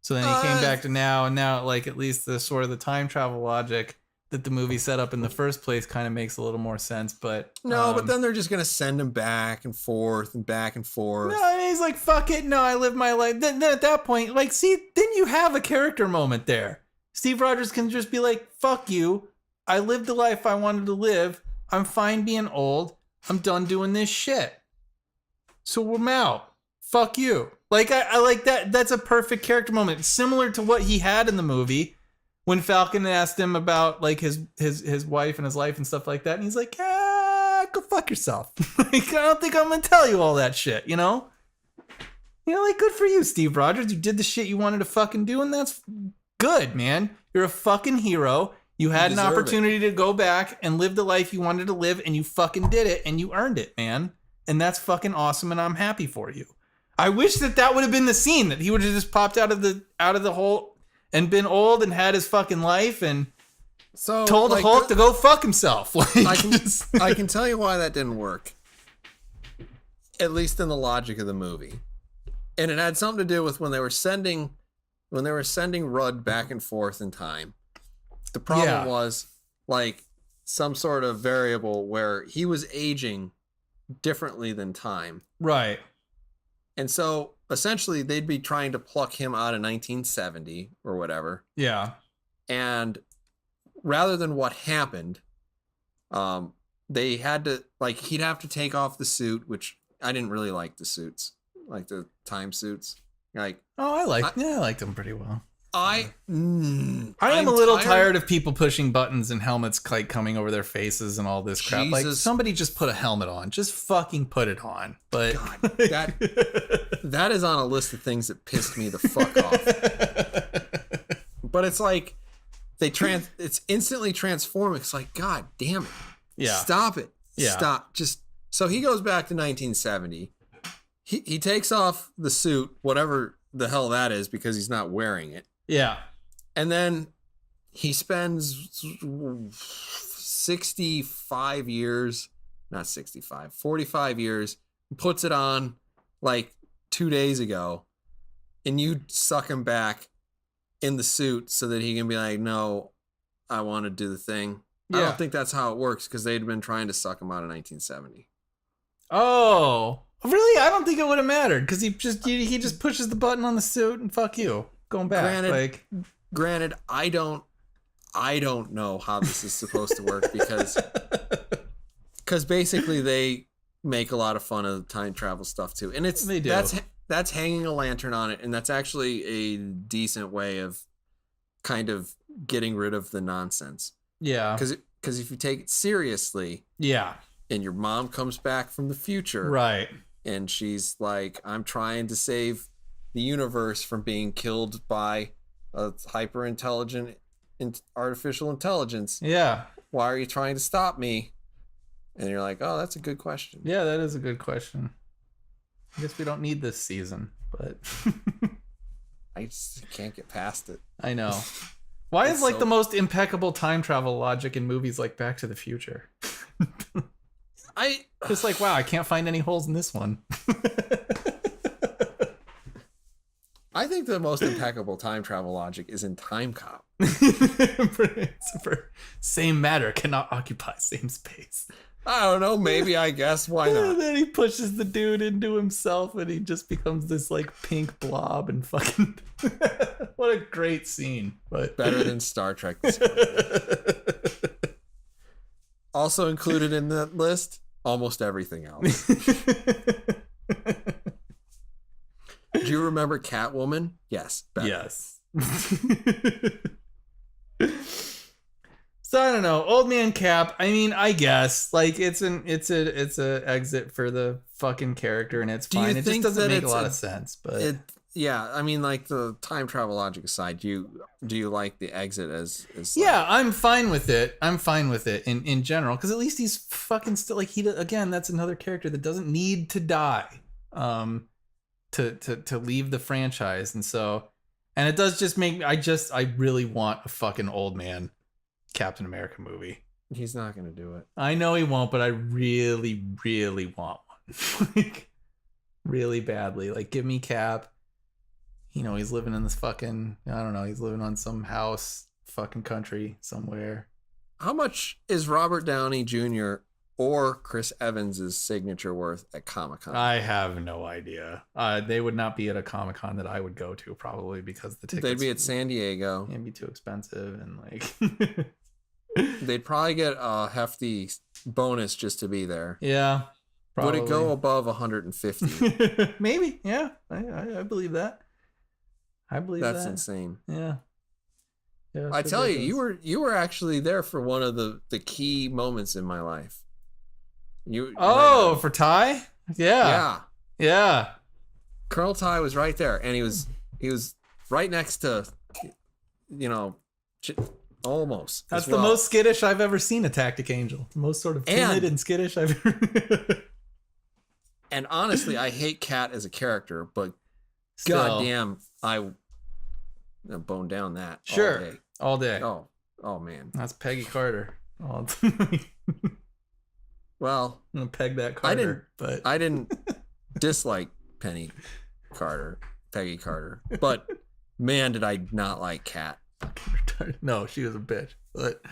So then he came back to now, and now, like, at least the sort of the time travel logic that the movie set up in the first place kind of makes a little more sense. But no, but then they're just gonna send him back and forth and back and forth. No, and he's like, fuck it, no, I live my life. Then at that point, like, see, then you have a character moment there. Steve Rogers can just be like, fuck you. I lived the life I wanted to live. I'm fine being old. I'm done doing this shit. So I'm out. Fuck you. Like, I like that. That's a perfect character moment. Similar to what he had in the movie when Falcon asked him about, like, his wife and his life and stuff like that. And he's like, go fuck yourself. Like, I don't think I'm going to tell you all that shit, you know? You know, like, good for you, Steve Rogers. You did the shit you wanted to fucking do, and that's good, man. You're a fucking hero. You had an opportunity to go back and live the life you wanted to live, and you fucking did it, and you earned it, man. And that's fucking awesome, and I'm happy for you. I wish that would have been the scene, that he would have just popped out of the hole and been old and had his fucking life and told the Hulk to go fuck himself. Like, I can tell you why that didn't work. At least in the logic of the movie. And it had something to do with when they were sending Rudd back and forth in time. The problem was, like, some sort of variable where he was aging differently than time. Right. And so essentially they'd be trying to pluck him out of 1970 or whatever. Yeah. And rather than what happened, they had to, like, he'd have to take off the suit, which I didn't really like the suits, like the time suits. Like, I liked them pretty well. I am a little tired of people pushing buttons and helmets like coming over their faces and all this crap. Jesus. Like, somebody just put a helmet on. Just fucking put it on. But God, that is on a list of things that pissed me the fuck off. But it's like it's instantly transforming. It's like, God damn it. Yeah. Stop it. Yeah. Stop. So he goes back to 1970. He takes off the suit, whatever the hell that is, because he's not wearing it. Yeah. And then he spends 45 years, 45 years, puts it on like 2 days ago, and you suck him back in the suit so that he can be like, no, I want to do the thing. Yeah. I don't think that's how it works, because they'd been trying to suck him out of 1970. Oh, Really, I don't think it would have mattered because he just pushes the button on the suit and fuck you, going back. Granted, I don't know how this is supposed to work because basically they make a lot of fun of the time travel stuff too, and they do. That's hanging a lantern on it, and that's actually a decent way of kind of getting rid of the nonsense. Yeah, because if you take it seriously, yeah, and your mom comes back from the future, right, and she's like, I'm trying to save the universe from being killed by a hyper intelligent artificial intelligence. Yeah. Why are you trying to stop me? And you're like, oh, that's a good question. Yeah, that is a good question. I guess we don't need this season, but I just can't get past it. I know. Why is the most impeccable time travel logic in movies like Back to the Future? Just like, wow, I can't find any holes in this one. I think the most impeccable time travel logic is in Time Cop. Same matter cannot occupy same space. I don't know. Maybe, I guess. Why not? And then he pushes the dude into himself and he just becomes this like pink blob and fucking... What a great scene. But better than Star Trek. Also included in that list, almost everything else. Do you remember Catwoman? Yes. Better. Yes. So I don't know, Old Man Cap. I mean, I guess like it's a exit for the fucking character, and it's fine. It just doesn't make a lot of sense. But yeah, I mean, like the time travel logic aside, do you like the exit as yeah, I'm fine with it. I'm fine with it in general because at least he's fucking still like again. That's another character that doesn't need to die, to leave the franchise, and it does just make I really want a fucking old man Captain America movie. He's not gonna do it. I know he won't, but I really, really want one. Like, really badly. Like, give me Cap. You know, he's living in this fucking, I don't know, he's living on some house, fucking country somewhere. How much is Robert Downey Jr. or Chris Evans' signature worth at Comic-Con? I have no idea. They would not be at a Comic-Con that I would go to, probably, because the tickets... They'd be at San Diego. It'd be too expensive, and like... They'd probably get a hefty bonus just to be there. Yeah, probably. Would it go above 150? Maybe, yeah. I believe that. That's insane. Yeah. I tell you, you were actually there for one of the key moments in my life. For Ty? Yeah. Colonel Ty was right there, and he was right next to, almost. That's the most skittish I've ever seen a Tactic Angel. The most sort of timid and skittish I've ever. And honestly, I hate Kat as a character, but goddamn, I bone down that all day. Oh man, that's Peggy Carter. Well, I'm gonna peg that Carter. I didn't dislike Peggy Carter, but man, did I not like Kat. No, she was a bitch, but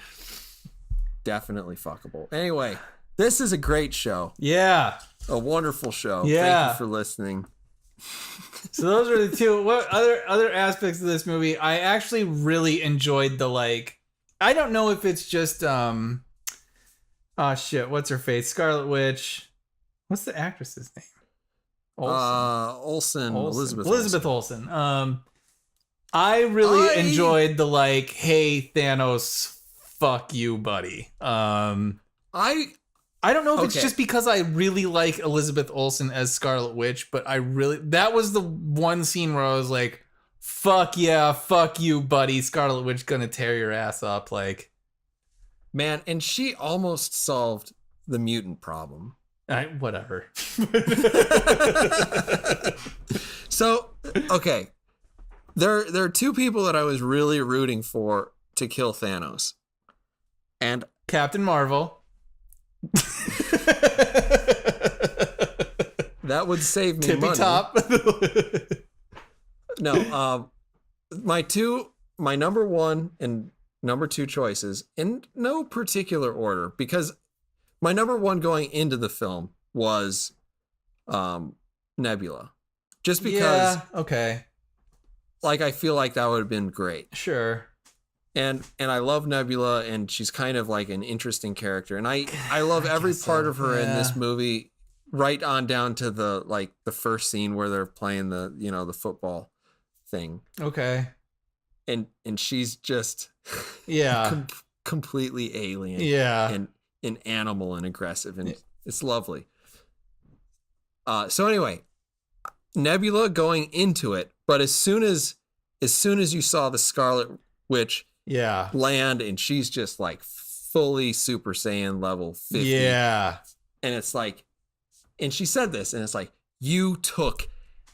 definitely fuckable. Anyway, this is a great show. Yeah, a wonderful show. Yeah, thank you for listening. So those are the two. What other aspects of this movie? I actually really enjoyed the like. I don't know if it's just oh shit, what's her face? Scarlet Witch. What's the actress's name? Olsen. Elizabeth Olsen. I really enjoyed the like, hey Thanos, fuck you, buddy. I don't know if it's just because I really like Elizabeth Olsen as Scarlet Witch, but that was the one scene where I was like, fuck yeah, fuck you, buddy. Scarlet Witch gonna tear your ass up, like. Man, and she almost solved the mutant problem. Whatever. So, okay. There are two people that I was really rooting for to kill Thanos. And Captain Marvel. That would save me Tippy money. Top. No, my number one and number two choices in no particular order, because my number one going into the film was Nebula, just because okay, like I feel like that would have been great. sure. And I love Nebula, and she's kind of like an interesting character, and I love every guess part so, of her in this yeah. movie, right on down to the first scene where they're playing the football thing, Okay. and she's just Yeah. completely alien, Yeah. and an animal and aggressive, and it's lovely. So anyway, Nebula going into it, but as soon as you saw the Scarlet Witch Yeah. land, and she's just like fully Super Saiyan level 50. Yeah. And it's like, and she said this, and it's like, you took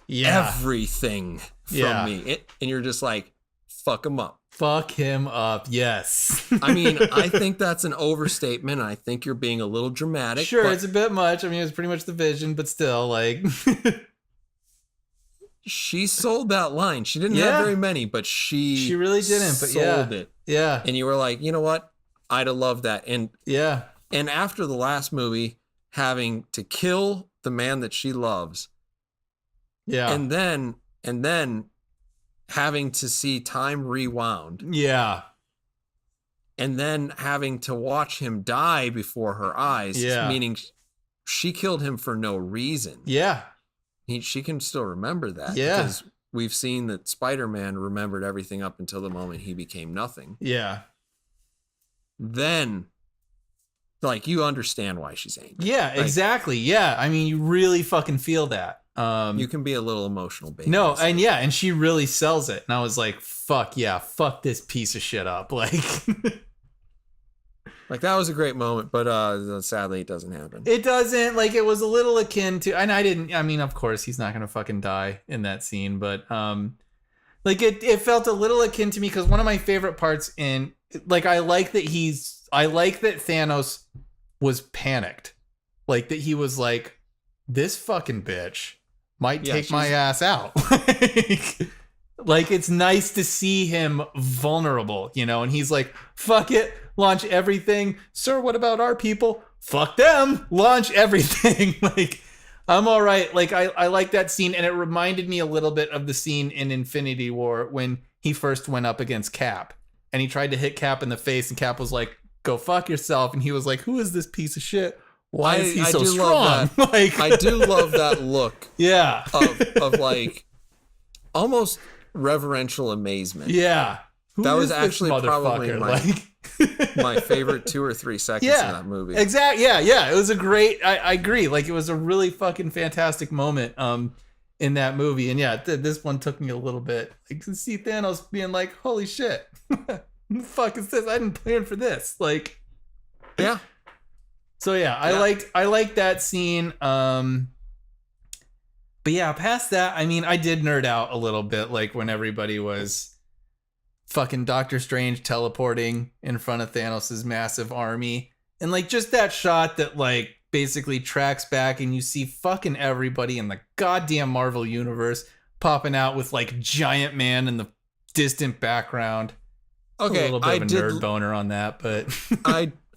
Yeah. everything from Yeah. me. And you're just like, fuck him up. Fuck him up. Yes. I mean, I think that's an overstatement. I think you're being a little dramatic. Sure, but it's a bit much. I mean, it's pretty much the Vision, but still, like. she sold that line. She didn't Yeah. have very many, but she really didn't, but sold yeah. it. Yeah. And you were like, you know what? I'd have loved that. And Yeah. after the last movie, having to kill the man that she loves, Yeah. and then having to see time rewound, Yeah. and then having to watch him die before her eyes, Yeah. meaning she killed him for no reason. Yeah. She can still remember that, Yeah. because we've seen that Spider-Man remembered everything up until the moment he became nothing. Yeah. Then, like, you understand why she's angry. Yeah, Like, exactly. Yeah. I mean, you really fucking feel that. you can be a little emotional, baby. No, and she really sells it. And I was like, fuck yeah, fuck this piece of shit up. Like, like, that was a great moment, but sadly it doesn't happen. it doesn't, like, it was a little akin to, and I mean, of course, he's not going to fucking die in that scene, but, like, it felt a little akin to me because one of my favorite parts like, I like that Thanos was panicked. Like, that he was like, this fucking bitch might take my ass out. Like, it's nice to see him vulnerable, and he's like, fuck it, launch everything. Sir, what about our people? Fuck them, launch everything. Like, I'm all right. Like, I like that scene, and it reminded me a little bit of the scene in Infinity War when he first went up against Cap, and he tried to hit Cap in the face, and Cap was like, go fuck yourself, and he was like, who is this piece of shit? Why is he so strong? Like, I do love that look. Yeah. of like almost reverential amazement. Yeah. That was actually probably my favorite 2 or 3 seconds in that movie. Exactly. Yeah. It was a great. I agree. Like, it was a really fucking fantastic moment. In that movie, and yeah, this one took me a little bit. Like, to see Thanos being like, "Holy shit, what the fuck is this? I didn't plan for this." Like, yeah. So yeah, I liked that scene. But yeah, past that, I mean, I did nerd out a little bit, like when everybody was fucking Doctor Strange teleporting in front of Thanos' massive army. And like just that shot that like basically tracks back and you see fucking everybody in the goddamn Marvel universe popping out with like Giant Man in the distant background. Okay, a little bit of a nerd boner on that, but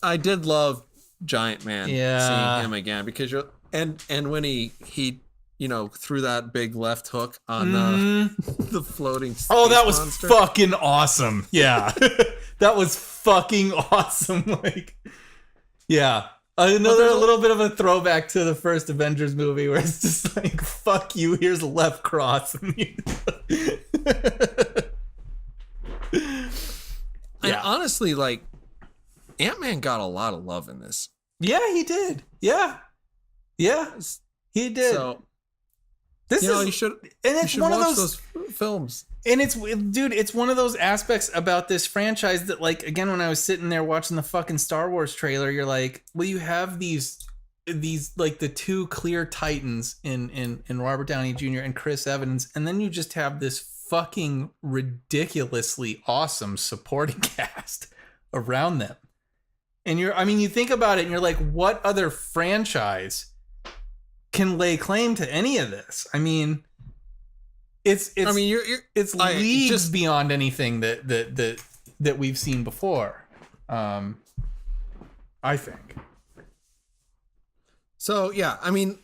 I did love Giant Man, yeah, seeing him again, because you're and when he threw that big left hook on the floating space that was monster. Fucking awesome. Yeah. That was fucking awesome. Like, yeah, another little bit of a throwback to the first Avengers movie where it's just like, fuck you, here's a left cross. And honestly, like, Ant-Man got a lot of love in this. Yeah, he did. Yeah, he did. So, you should one of watch those films. And it's one of those aspects about this franchise that, like, again, when I was sitting there watching the fucking Star Wars trailer, you're like, well, you have these like the two clear titans in Robert Downey Jr. and Chris Evans, and then you just have this fucking ridiculously awesome supporting cast around them. And you think about it and you're like, what other franchise can lay claim to any of this? I mean, it's leagues beyond anything that we've seen before. I think. So yeah, I mean,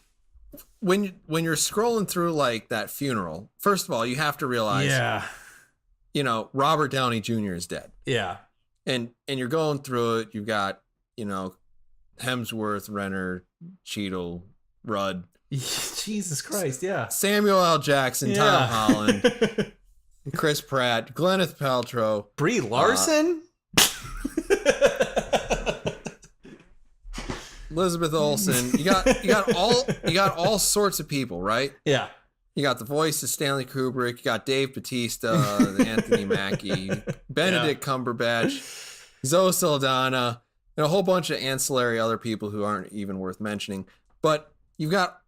when you're scrolling through like that funeral, first of all, you have to realize, Yeah. you know, Robert Downey Jr. is dead. Yeah. And you're going through it. You've got, you know, Hemsworth, Renner, Cheadle, Rudd, Jesus Christ. Yeah. Samuel L. Jackson, Tom Holland, Chris Pratt, Gwyneth Paltrow, Brie Larson. Elizabeth Olsen. You got all sorts of people, right? Yeah. You got the voice of Stanley Kubrick. You got Dave Bautista, Anthony Mackie, Benedict Cumberbatch, Zoe Saldana, and a whole bunch of ancillary other people who aren't even worth mentioning. But you got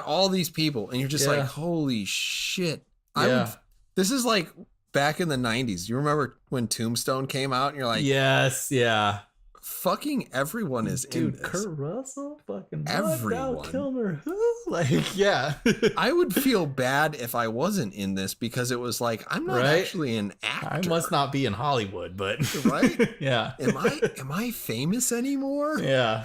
all these people, and you're just like, holy shit! This is like back in the '90s. You remember when Tombstone came out, and you're like, yes, yeah. Fucking everyone is in this. Kurt Russell, fucking everyone. Val Kilmer, who? Like, yeah. I would feel bad if I wasn't in this because it was like I'm not actually an actor. I must not be in Hollywood, but right? Yeah. Am I famous anymore? Yeah.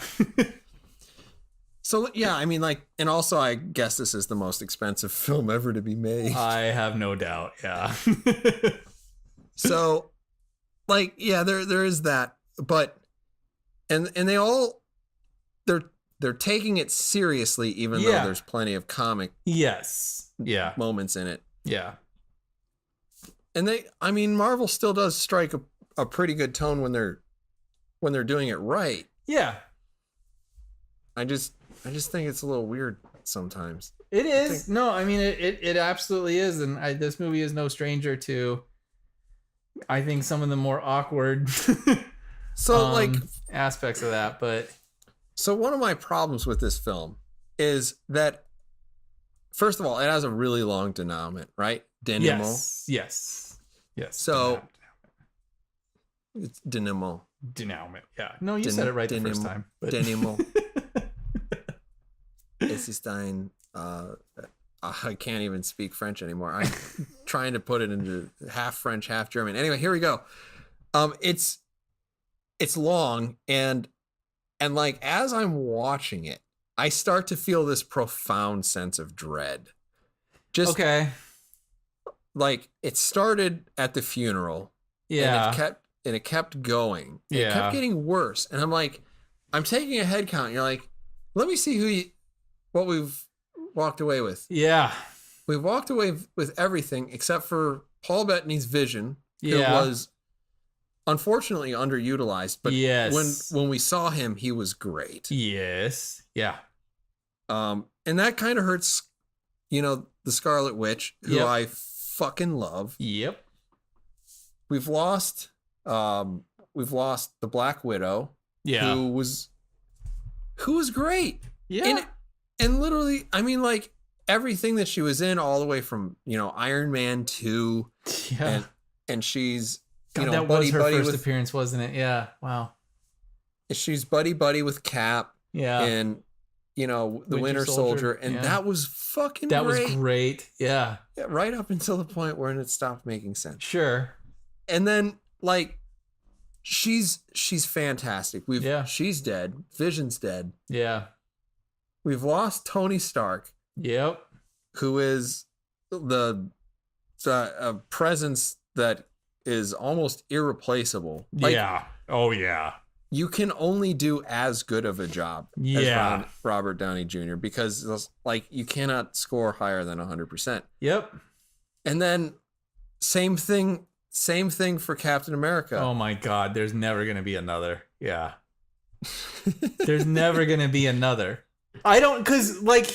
So yeah, I mean, like, and also I guess this is the most expensive film ever to be made. I have no doubt. Yeah. So, like, yeah, there is that, but. And they all they're taking it seriously, even though there's plenty of comic moments in it. Yeah. And Marvel still does strike a pretty good tone when they're doing it right. Yeah. I just think it's a little weird sometimes. It is. No, I mean it absolutely is, and this movie is no stranger to, I think, some of the more awkward aspects of that. But so one of my problems with this film is that, first of all, it has a really long denouement, right? Denouement. Yes. So it's denouement. Denouement. Yeah. No, you said it right the first time. But. Denouement. Es ist ein. I can't even speak French anymore. I'm trying to put it into half French, half German. Anyway, here we go. It's long, and like as I'm watching it, I start to feel this profound sense of dread. Just like it started at the funeral, and it kept going. It kept getting worse, and I'm like, I'm taking a head count. And you're like, let me see what we've walked away with. Yeah, we've walked away with everything except for Paul Bettany's vision, who was unfortunately underutilized, but when we saw him, he was great. Yes. Yeah. And that kind of hurts, the Scarlet Witch, who I fucking love. Yep. We've lost the Black Widow, who was great. Yeah. And literally, I mean, like everything that she was in, all the way from Iron Man 2, and she's that was her first appearance, wasn't it? Yeah. Wow. She's buddy with Cap. Yeah. And the Winter Soldier, and that was fucking great. That was great. Yeah. Right up until the point where it stopped making sense. Sure. And then like she's fantastic. She's dead. Vision's dead. Yeah. We've lost Tony Stark. Yep. Who is the presence that is almost irreplaceable. Like, yeah. Oh yeah. You can only do as good of a job as Robert Downey Jr. because like you cannot score higher than 100%. Yep. And then same thing for Captain America. Oh my God, there's never going to be another. Yeah. There's never going to be another. I don't, cuz like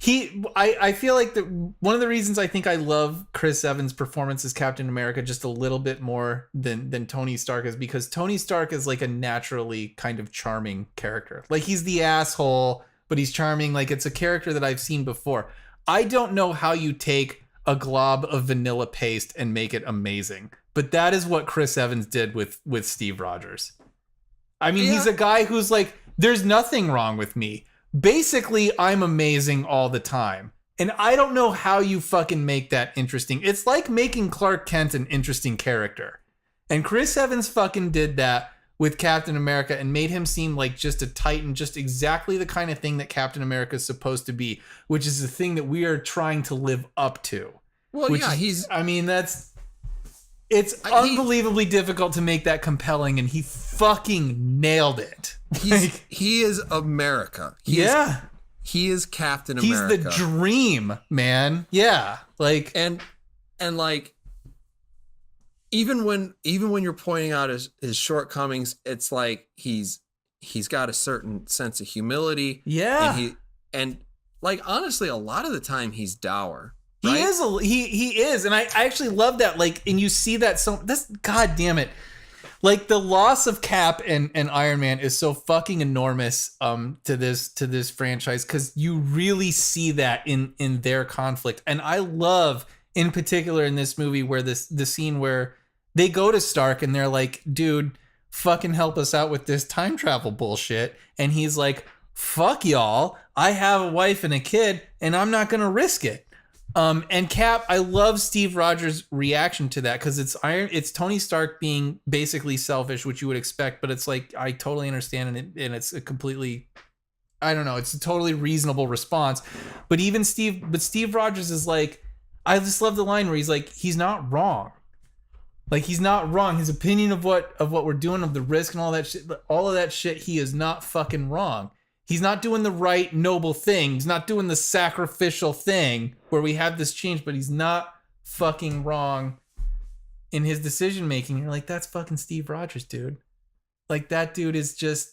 I feel like one of the reasons I think I love Chris Evans' performance as Captain America just a little bit more than Tony Stark is because Tony Stark is like a naturally kind of charming character. Like he's the asshole, but he's charming. Like it's a character that I've seen before. I don't know how you take a glob of vanilla paste and make it amazing, but that is what Chris Evans did with Steve Rogers. I mean, he's a guy who's like, there's nothing wrong with me. Basically, I'm amazing all the time. And I don't know how you fucking make that interesting. It's like making Clark Kent an interesting character. And Chris Evans fucking did that with Captain America and made him seem like just a titan, just exactly the kind of thing that Captain America is supposed to be, which is the thing that we are trying to live up to. Well, yeah, It's unbelievably difficult to make that compelling, and he fucking nailed it. He is America. He is Captain America. He's the dream, man. Yeah, like and like even when you're pointing out his shortcomings, it's like he's got a certain sense of humility. Yeah, and like honestly, a lot of the time he's dour. He right? is he is, and I actually love that. Like, and you see that God damn it. Like the loss of Cap and Iron Man is so fucking enormous to this franchise, because you really see that in their conflict. And I love in particular in this movie where the scene where they go to Stark and they're like, dude, fucking help us out with this time travel bullshit. And he's like, fuck y'all, I have a wife and a kid and I'm not gonna risk it. And Cap, I love Steve Rogers' reaction to that, because it's Tony Stark being basically selfish, which you would expect, but it's like, I totally understand, and it's a completely, I don't know, it's a totally reasonable response. But Steve Rogers is like, I just love the line where he's like, he's not wrong. Like, he's not wrong. His opinion of what we're doing, of the risk and all of that shit, he is not fucking wrong. He's not doing the right noble thing. He's not doing the sacrificial thing where we have this change, but he's not fucking wrong in his decision making. You're like, that's fucking Steve Rogers, dude. Like, that dude is just,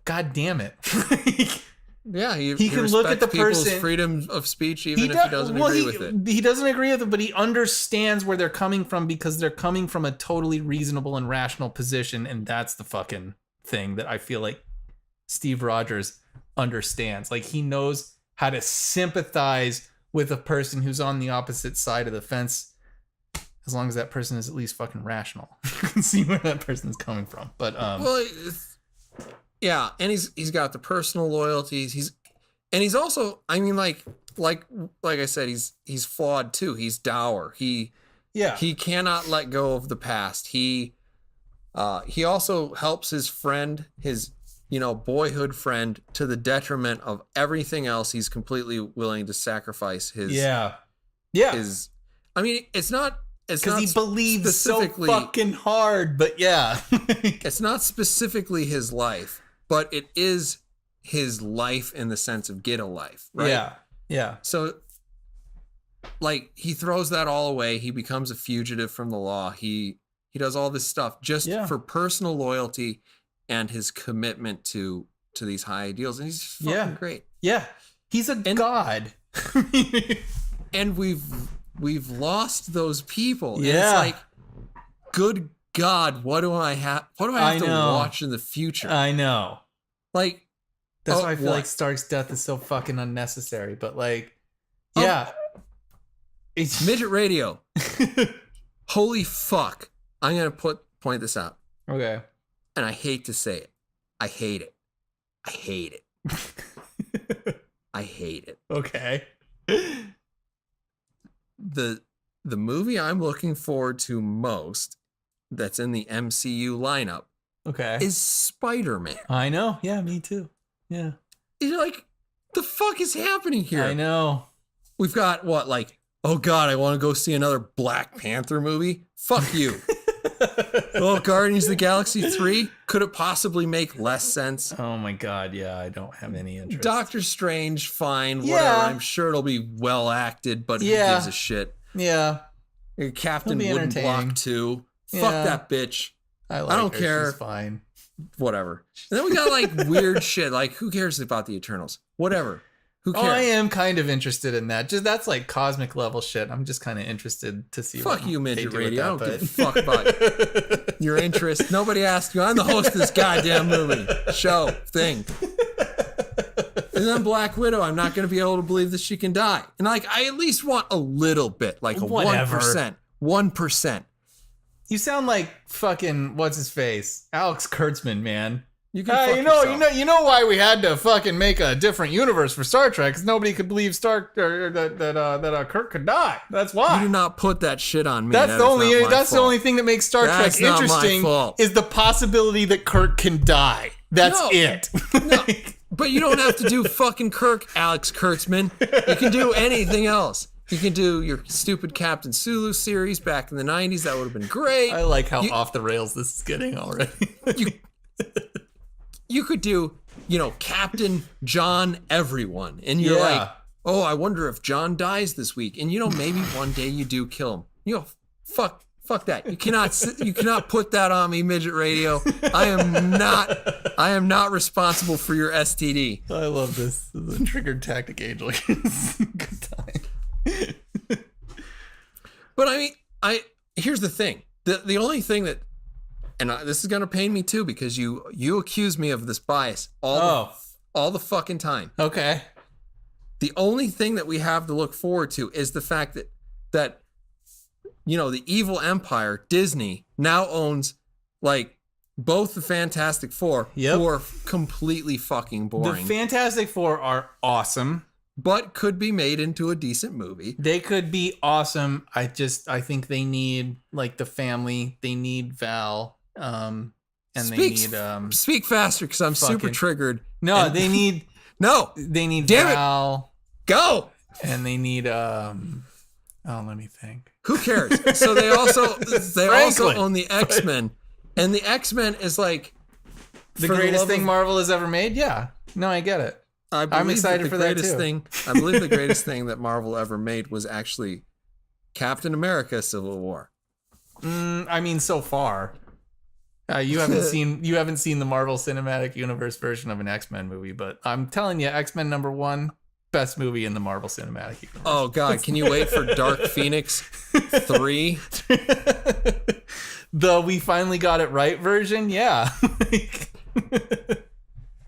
God damn it. Yeah, he can look at the person, freedom of speech, even if he doesn't agree with it. He doesn't agree with it, but he understands where they're coming from, because they're coming from a totally reasonable and rational position, and that's the fucking thing that I feel like Steve Rogers understands. Like, he knows how to sympathize with a person who's on the opposite side of the fence, as long as that person is at least fucking rational. You can see where that person's coming from. But yeah, and he's got the personal loyalties. He's also, I mean, like I said, he's flawed too. He's dour. He cannot let go of the past. He also helps his friend, his boyhood friend, to the detriment of everything else. He's completely willing to sacrifice his. Yeah. His, I mean, it's not because he believes so fucking hard, but yeah. It's not specifically his life, but it is his life in the sense of get a life, right? Yeah. So, like, he throws that all away. He becomes a fugitive from the law. He does all this stuff just for personal loyalty and his commitment to these high ideals, and he's fucking great. Yeah, he's a god. And we've lost those people. Yeah, and it's like, good God, what do I have to watch in the future? I know. Like, that's why I feel like Stark's death is so fucking unnecessary. But like, it's Midget Radio. Holy fuck! I'm gonna point this out. Okay. And I hate to say it. I hate it. I hate it. I hate it. Okay. The movie I'm looking forward to most that's in the MCU lineup is Spider-Man. I know. Yeah, me too. Yeah. You're like, the fuck is happening here? I know. We've got oh God, I want to go see another Black Panther movie? Fuck you. Oh, Guardians of the Galaxy 3? Could it possibly make less sense? Oh my God, yeah, I don't have any interest. Doctor Strange, fine, whatever. I'm sure it'll be well acted, but who gives a shit? Yeah. Captain Wooden Block 2. Fuck that bitch. I don't care. She's fine. Whatever. And then we got like weird shit. Like, who cares about the Eternals? Whatever. Who cares? Oh, I am kind of interested in that. Just that's like cosmic level shit. I'm just kind of interested to see. Fuck you, Midget Radio. I don't give a fuck about your interest. Nobody asked you. I'm the host of this goddamn movie, show, thing. And then Black Widow, I'm not going to be able to believe that she can die. And like, I at least want a little bit, like a 1%. 1%. You sound like fucking what's his face, Alex Kurtzman, man. You can fuck yourself. you know why we had to fucking make a different universe for Star Trek? Because nobody could believe that Kirk could die. That's why. You do not put that shit on me. That's the only thing that makes Star That's Trek not my interesting fault. is the possibility that Kirk can die. That's No. it. No, but you don't have to do fucking Kirk, Alex Kurtzman. You can do anything else. You can do your stupid Captain Sulu series back in the 90s. That would have been great. I like how off the rails this is getting already. You could do, Captain John Everyone. And you're like, oh, I wonder if John dies this week. And maybe one day you do kill him. Fuck that. You cannot put that on me, Midget Radio. I am not responsible for your STD. I love this. This is a triggered tactic angel. Good time. But here's the thing. The only thing that, and this is gonna pain me too, because you accuse me of this bias all the fucking time. Okay. The only thing that we have to look forward to is the fact that the evil empire, Disney, now owns both the Fantastic Four, who are completely fucking boring. The Fantastic Four are awesome, but could be made into a decent movie. They could be awesome. I think they need the family. They need Val. And they need speak faster because I'm super triggered. No, they need Val. Go. And they need let me think. Who cares? So they also own the X-Men, and the X-Men is the greatest thing Marvel has ever made. Yeah, no, I get it. I'm excited for that too. I believe the greatest thing that Marvel ever made was actually Captain America: Civil War. So far, you haven't seen the Marvel Cinematic Universe version of an X-Men movie, but I'm telling you, X-Men #1. Best movie in the Marvel Cinematic Universe. Oh God, can you wait for Dark Phoenix 3? The we finally got it right version, yeah. That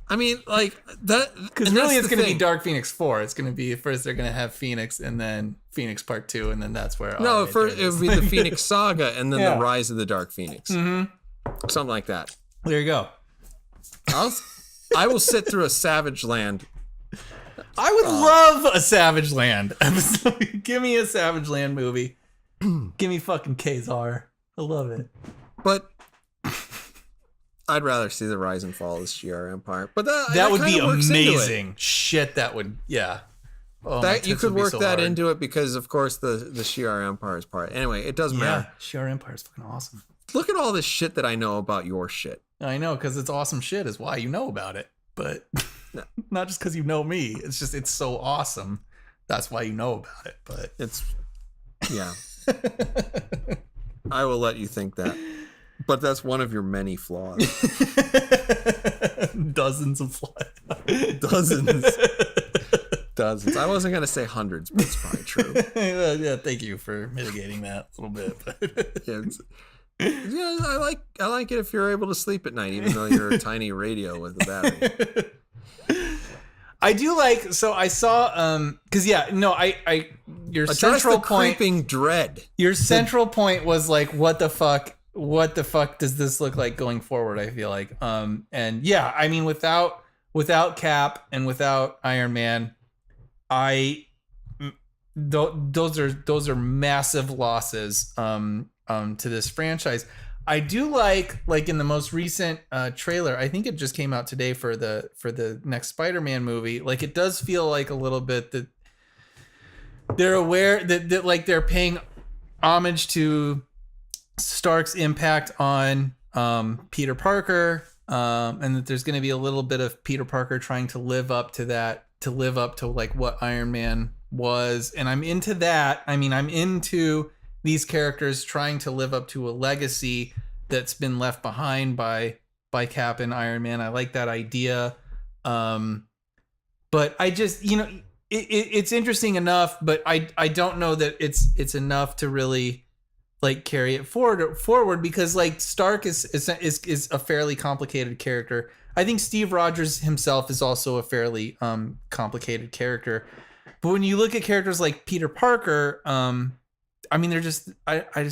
because really it's going to be Dark Phoenix 4. It's going to be first they're going to have Phoenix and then Phoenix Part 2 and then that's where first it would be the Phoenix Saga and then the Rise of the Dark Phoenix. Mm-hmm. Something like that. There you go. I will sit through a Savage Land. I would love a Savage Land episode. Give me a Savage Land movie. Give me fucking Kazar. I love it. But I'd rather see the rise and fall of the Shi'ar Empire. But that would be amazing. Shit, that would, yeah. Oh, that you could work that into it because, of course, the Shi'ar Empire is part. Anyway, it doesn't matter. Shi'ar Empire is fucking awesome. Look at all this shit that I know about your shit. I know, because it's awesome shit is why you know about it. But not just because you know me. It's just, it's so awesome. That's why you know about it. But yeah. I will let you think that. But that's one of your many flaws. Dozens of flaws. Dozens. I wasn't going to say hundreds, but it's probably true. Yeah, thank you for mitigating that a little bit. Yeah, I like it if you're able to sleep at night, even though you're a tiny radio with a battery. I do like. So I saw. Because your central point. Creeping dread. Your central point was what the fuck. What the fuck does this look like going forward? I feel like. And yeah, I mean, without Cap and without Iron Man, those are massive losses. To this franchise. I do like in the most recent trailer, I think it just came out today for the next Spider-Man movie. It does feel like a little bit that they're aware that they're paying homage to Stark's impact on Peter Parker, and that there's going to be a little bit of Peter Parker trying to live up to that, what Iron Man was. And I'm into that. I mean, I'm into these characters trying to live up to a legacy that's been left behind by Cap and Iron Man. I like that idea. But I just, it's interesting enough, but I don't know that it's enough to really carry it forward because Stark is a fairly complicated character. I think Steve Rogers himself is also a fairly complicated character. But when you look at characters like Peter Parker, I mean, I just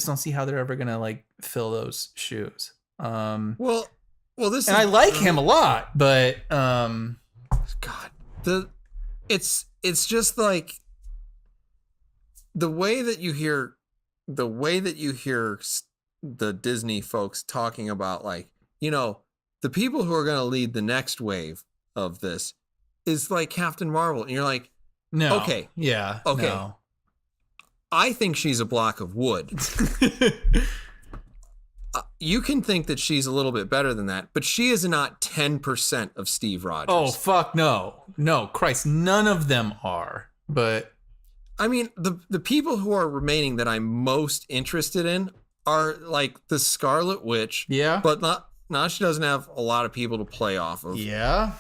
don't see how they're ever gonna fill those shoes. Well, Well, this and I like him a lot, but God, it's just like the way that you hear the Disney folks talking about, like, you know, the people who are going to lead the next wave of this is like Captain Marvel, and you're like, no, okay, no. I think she's a block of wood. You can think that she's a little bit better than that, but she is not 10% of Steve Rogers. Oh, fuck no. No, Christ, none of them are. But I mean, the people who are remaining that I'm most interested in are like the Scarlet Witch. yeah. But not she doesn't have a lot of people to play off of. Yeah.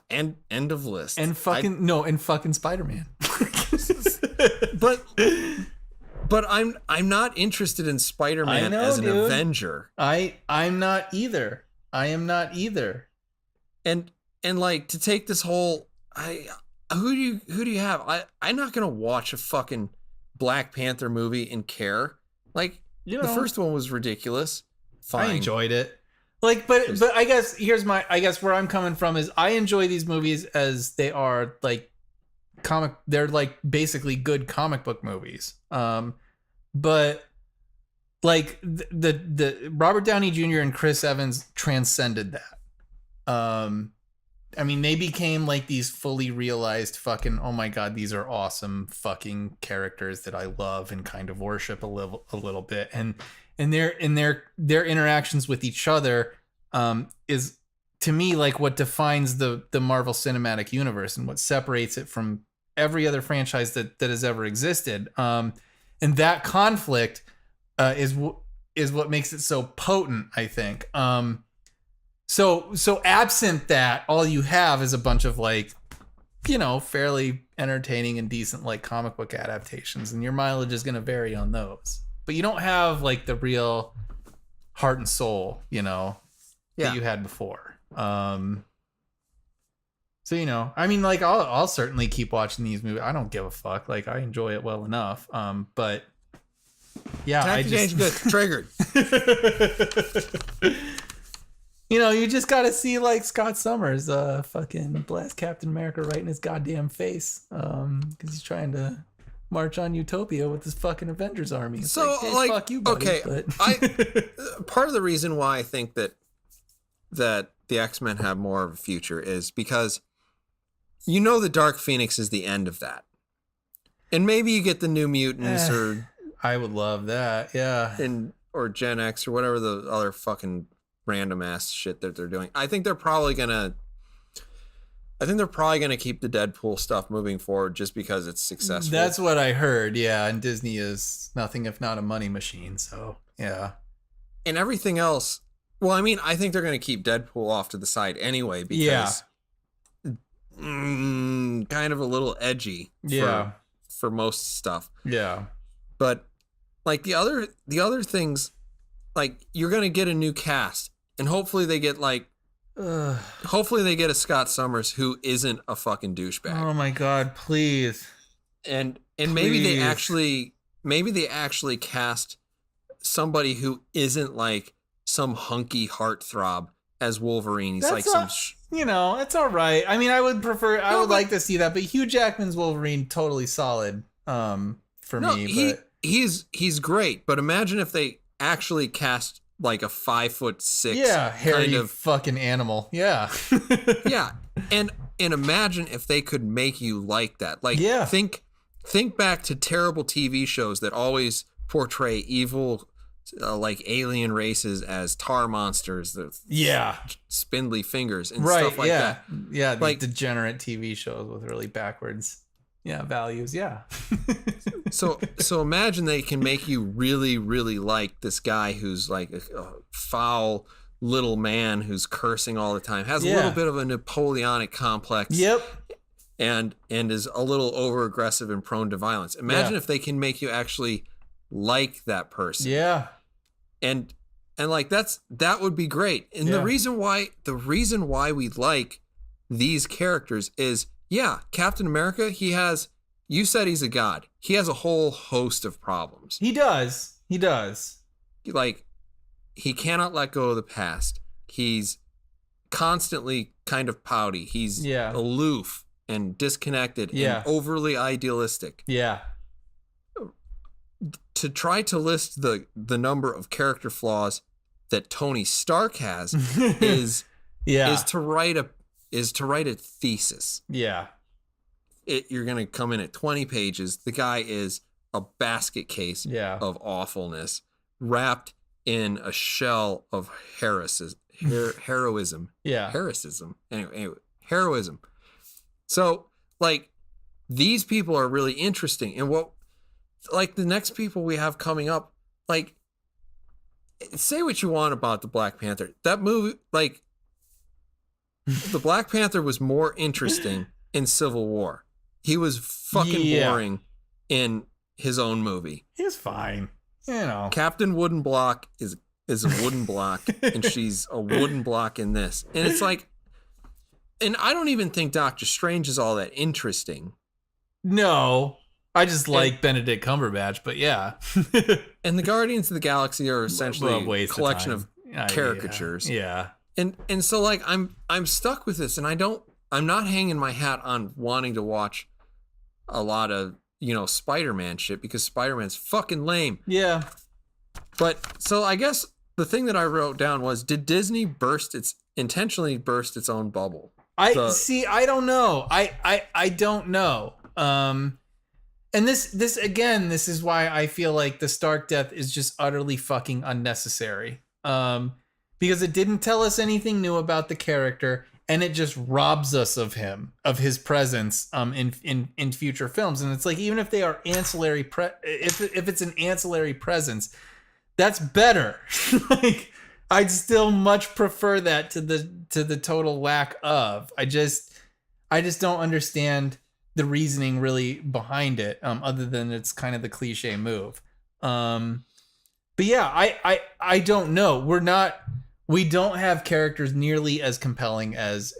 End of list. And fucking Spider-Man. But I'm not interested in Spider-Man as an Avenger. I'm not either. I am not either. And like, to take this whole who do you have? I'm not gonna watch a fucking Black Panther movie and care. Like, the first one was ridiculous. Fine. I enjoyed it. Like, but I guess where I'm coming from is I enjoy these movies as they are like they're like basically good comic book movies. But like the Robert Downey Jr. and Chris Evans transcended that. I mean, they became like these fully realized fucking, oh my God, these are awesome fucking characters that I love and kind of worship a little bit. And their interactions with each other is, to me, like what defines the Marvel Cinematic Universe and what separates it from every other franchise that has ever existed. And that conflict is what makes it so potent, I think. So absent that, all you have is a bunch of, like, you know, fairly entertaining and decent like comic book adaptations, and your mileage is going to vary on those. But you don't have like the real heart and soul, you know, that you had before. So, you know, I mean, like, I'll certainly keep watching these movies. I don't give a fuck. Like, I enjoy it well enough. But yeah, I just good. Triggered. You know, you just gotta see like Scott Summers fucking blast Captain America right in his goddamn face, because he's trying to march on Utopia with his fucking Avengers army. It's so hey, like, fuck you, buddy, okay, but... part of the reason why I think that the X-Men have more of a future is because, you know, the Dark Phoenix is the end of that, and maybe you get the New Mutants or I would love that, yeah, or Gen X or whatever the other fucking random ass shit that they're doing. I think they're probably gonna keep the Deadpool stuff moving forward just because it's successful. That's what I heard, yeah. And Disney is nothing if not a money machine, so yeah. And everything else, well, I mean, I think they're gonna keep Deadpool off to the side anyway because kind of a little edgy for most stuff. Yeah. But like the other things, like, you're gonna get a new cast. And hopefully they get a Scott Summers who isn't a fucking douchebag. Oh my God, please. And maybe they actually cast somebody who isn't like some hunky heartfrom as Wolverine. He's That's like you know, it's all right. I mean, I would like to see that, but Hugh Jackman's Wolverine totally solid for me. But he's great. But imagine if they actually cast like a 5'6" hairy kind of fucking animal. Yeah. Yeah. And imagine if they could make you like that. Like, think back to terrible TV shows that always portray evil like alien races as tar monsters, spindly fingers and stuff like that. Yeah, like degenerate TV shows with really backwards values. Yeah. So imagine they can make you really, really like this guy who's like a foul little man who's cursing all the time, has a little bit of a Napoleonic complex. Yep. And is a little over aggressive and prone to violence. Imagine if they can make you actually like that person. Yeah. And like that would be great. And the reason why we like these characters is, Captain America, you said he's a god. He has a whole host of problems. He does. Like, he cannot let go of the past. He's constantly kind of pouty. He's aloof and disconnected and overly idealistic. Yeah. To try to list the number of character flaws that Tony Stark has is to write a thesis. Yeah. You're going to come in at 20 pages. The guy is a basket case of awfulness wrapped in a shell of heroism. Yeah. Anyway, heroism. So, like, these people are really interesting. And like, the next people we have coming up, like, say what you want about the Black Panther. That movie, like, the Black Panther was more interesting in Civil War. He was fucking boring in his own movie. He was fine. You know. Captain Wooden Block is a wooden block, and she's a wooden block in this. And it's like, and I don't even think Doctor Strange is all that interesting. No. I just like Benedict Cumberbatch, but yeah. And the Guardians of the Galaxy are essentially a collection of caricatures. Yeah. And so, like, I'm stuck with this, and I'm not hanging my hat on wanting to watch a lot of, Spider-Man shit, because Spider-Man's fucking lame. Yeah. But so I guess the thing that I wrote down was, did Disney intentionally burst its own bubble? I don't know. I don't know. And this again, this is why I feel like the Stark death is just utterly fucking unnecessary. Because it didn't tell us anything new about the character, and it just robs us of his presence in future films. And it's like, even if they are ancillary, if it's an ancillary presence, that's better. Like, I'd still much prefer that to the total lack of. I just don't understand the reasoning really behind it, other than it's kind of the cliche move. But yeah, I don't know. We don't have characters nearly as compelling as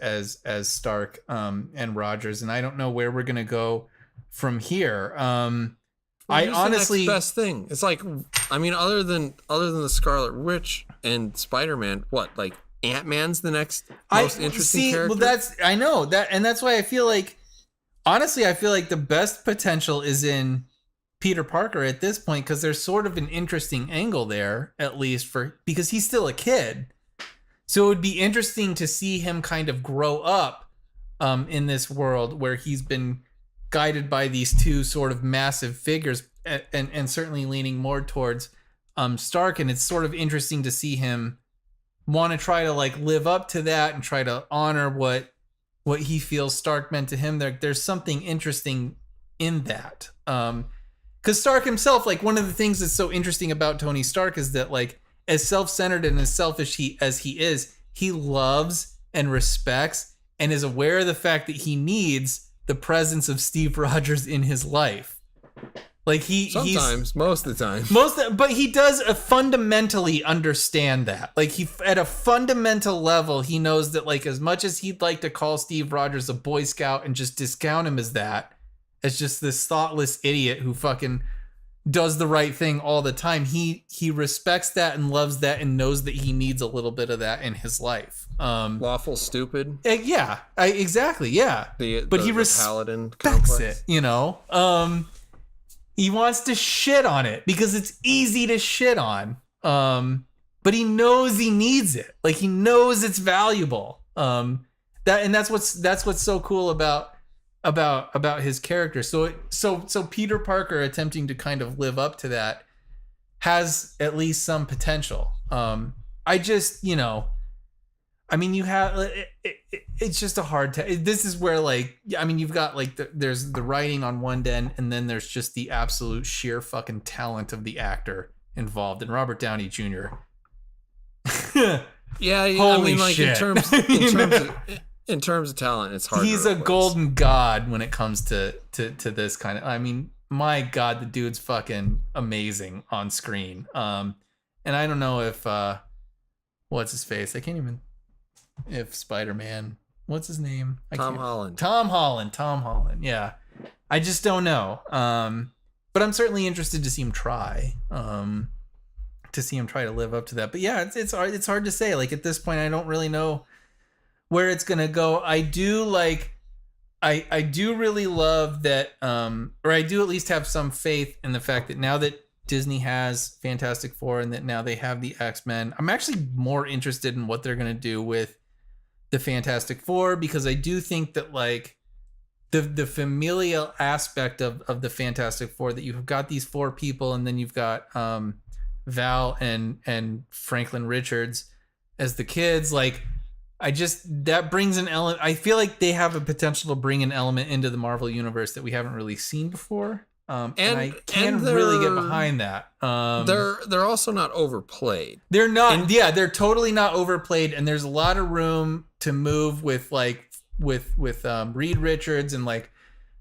Stark and Rogers, and I don't know where we're gonna go from here. I honestly, the best thing. It's like, I mean, other than the Scarlet Witch and Spider-Man, what, like, Ant-Man's the next most interesting character? Well, I know that, and that's why I feel like, honestly, I feel like the best potential is in Peter Parker at this point, because there's sort of an interesting angle there, at least because he's still a kid. So it would be interesting to see him kind of grow up in this world where he's been guided by these two sort of massive figures, and certainly leaning more towards Stark. And it's sort of interesting to see him want to try to, like, live up to that and try to honor what he feels Stark meant to him. There's something interesting in that. Because Stark himself, like, one of the things that's so interesting about Tony Stark is that, like, as self-centered and as selfish as he is, he loves and respects and is aware of the fact that he needs the presence of Steve Rogers in his life. Like, most of the time, but he does fundamentally understand that. Like, he, at a fundamental level, he knows that, like, as much as he'd like to call Steve Rogers a Boy Scout and just discount him as just this thoughtless idiot who fucking does the right thing all the time, he respects that and loves that and knows that he needs a little bit of that in his life. Lawful stupid. Yeah, exactly. Yeah, but he paladin respects complex. it. He wants to shit on it because it's easy to shit on. But he knows he needs it. Like, he knows it's valuable. That's what's so cool about his character. So Peter Parker attempting to kind of live up to that has at least some potential. I just, I mean, you have it's just a hard this is where, like, I mean, you've got, like, there's the writing on one end, and then there's just the absolute sheer fucking talent of the actor involved. And Robert Downey Jr. Yeah, holy I mean, like, shit. in terms of talent, it's hard. He's a golden god when it comes to this kind of. I mean, my God, the dude's fucking amazing on screen. And I don't know if what's his face? I can't even. If Spider-Man, what's his name? Tom Holland. Tom Holland. Yeah, I just don't know. But I'm certainly interested to see him try. to see him try to live up to that. But yeah, it's hard to say. Like at this point, I don't really know where it's gonna go. I do really love that, or I do at least have some faith in the fact that now that Disney has Fantastic Four and that now they have the X-Men, I'm actually more interested in what they're gonna do with the Fantastic Four, because I do think that like the familial aspect of the Fantastic Four, that you've got these four people and then you've got Val and Franklin Richards as the kids, like that brings an element. I feel like they have a potential to bring an element into the Marvel universe that we haven't really seen before. And I can really get behind that. They're also not overplayed. They're not. They're totally not overplayed, and there's a lot of room to move with Reed Richards and like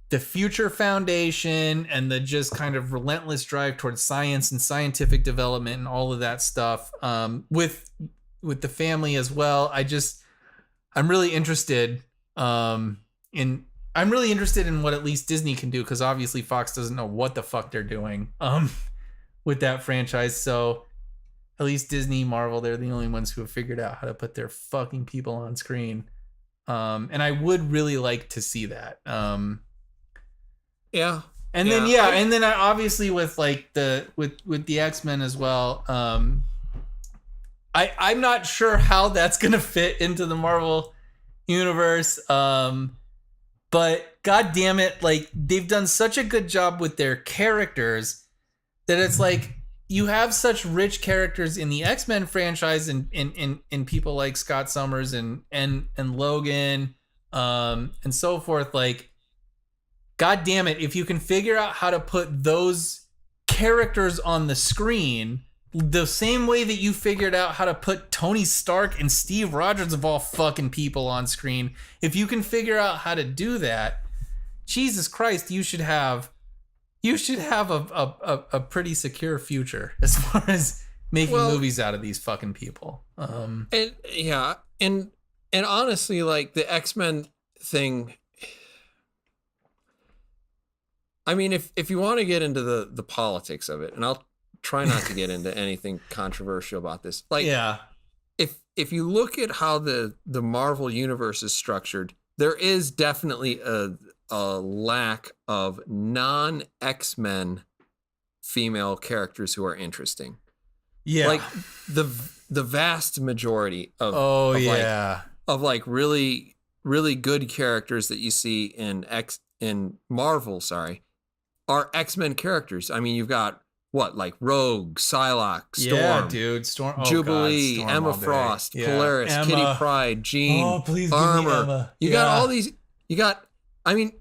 the Future Foundation and the just kind of relentless drive towards science and scientific development and all of that stuff. With the family as well. I'm really interested in what at least Disney can do, because obviously Fox doesn't know what the fuck they're doing with that franchise. So at least Disney, Marvel, they're the only ones who have figured out how to put their fucking people on screen. And I would really like to see that. Yeah. And then I obviously with like with the X-Men as well. I'm not sure how that's gonna fit into the Marvel universe. But god damn it, like they've done such a good job with their characters that it's like you have such rich characters in the X-Men franchise and in people like Scott Summers and Logan and so forth. Like, god damn it, if you can figure out how to put those characters on the screen the same way that you figured out how to put Tony Stark and Steve Rogers of all fucking people on screen, if you can figure out how to do that, Jesus Christ, you should have a pretty secure future as far as making movies out of these fucking people. And honestly, like the X-Men thing, I mean, if you want to get into the politics of it, and I'll try not to get into anything controversial about this. Like, yeah, if you look at how the Marvel universe is structured, there is definitely a lack of non-X-Men female characters who are interesting. Yeah, like the vast majority of really really good characters that you see in Marvel, are X-Men characters. I mean, you've got like Rogue, Psylocke, Storm, Storm, Jubilee, Storm Emma Frost, Polaris, Emma. Kitty Pryde, Jean, Armor. You got all these. You got. I mean,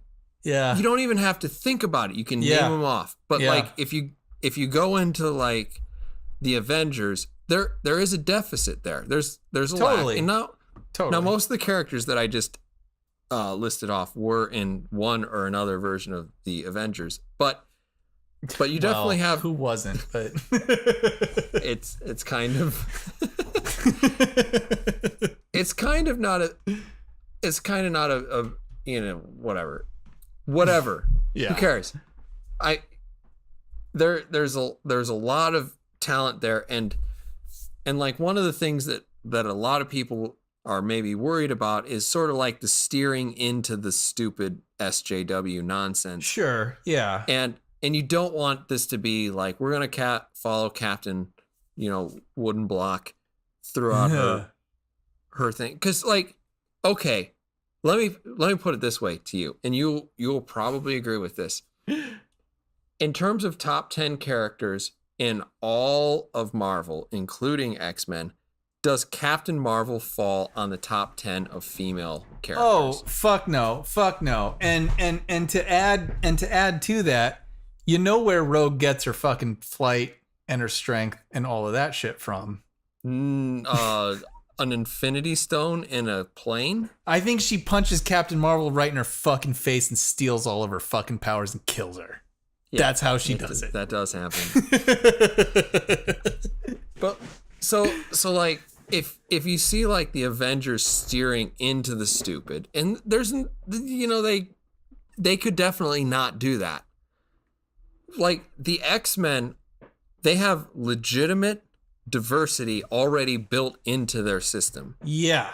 you don't even have to think about it. You can name them off. But like, if you go into like the Avengers, there is a deficit there. There's a lack. And now most of the characters that I just listed off were in one or another version of the Avengers, but you definitely have. Who wasn't? But it's kind of it's kind of not a whatever. Yeah. Who cares? There's a lot of talent there, and like one of the things that a lot of people are maybe worried about is sort of like the steering into the stupid SJW nonsense. Sure. Yeah. And you don't want this to be like, we're going to follow Captain, Wooden Block throughout her thing. Because like, okay, let me put it this way to you, and you'll probably agree with this. In terms of top 10 characters in all of Marvel, including X-Men, does Captain Marvel fall on the top 10 of female characters? Oh, fuck no. And to add to that, you know where Rogue gets her fucking flight and her strength and all of that shit from? An Infinity Stone in a plane? I think she punches Captain Marvel right in her fucking face and steals all of her fucking powers and kills her. Yeah, that's how she does it. That does happen. But so like if you see like the Avengers steering into the stupid, and there's they could definitely not do that. Like the X-Men, they have legitimate diversity already built into their system Yeah.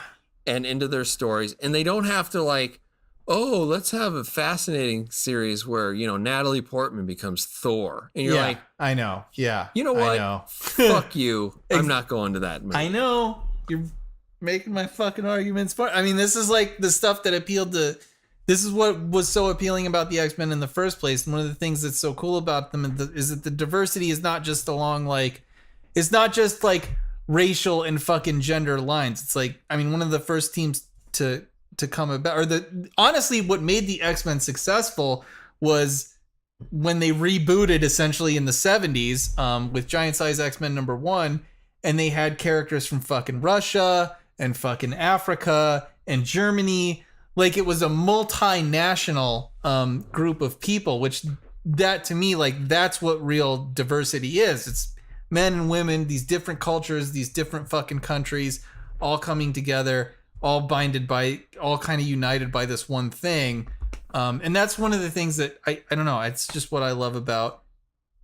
and into their stories, and they don't have to like, oh, let's have a fascinating series where, you know, Natalie Portman becomes Thor. And you're like, I know. Yeah. you know what? I know. Fuck you. I'm not going to that movie. I know. You're making my fucking arguments for. I mean, this is like the stuff that appealed to. This is what was so appealing about the X-Men in the first place. And one of the things that's so cool about them is that the diversity is not just along like, it's not just like racial and fucking gender lines. It's like, I mean, one of the first teams to come about, or honestly, what made the X-Men successful was when they rebooted essentially in the 70s with Giant Size X-Men #1, and they had characters from fucking Russia and fucking Africa and Germany. Like, it was a multinational group of people, which that to me, like, that's what real diversity is. It's men and women, these different cultures, these different fucking countries all coming together, all binded by, all kind of united by this one thing. And that's one of the things that I don't know. It's just what I love about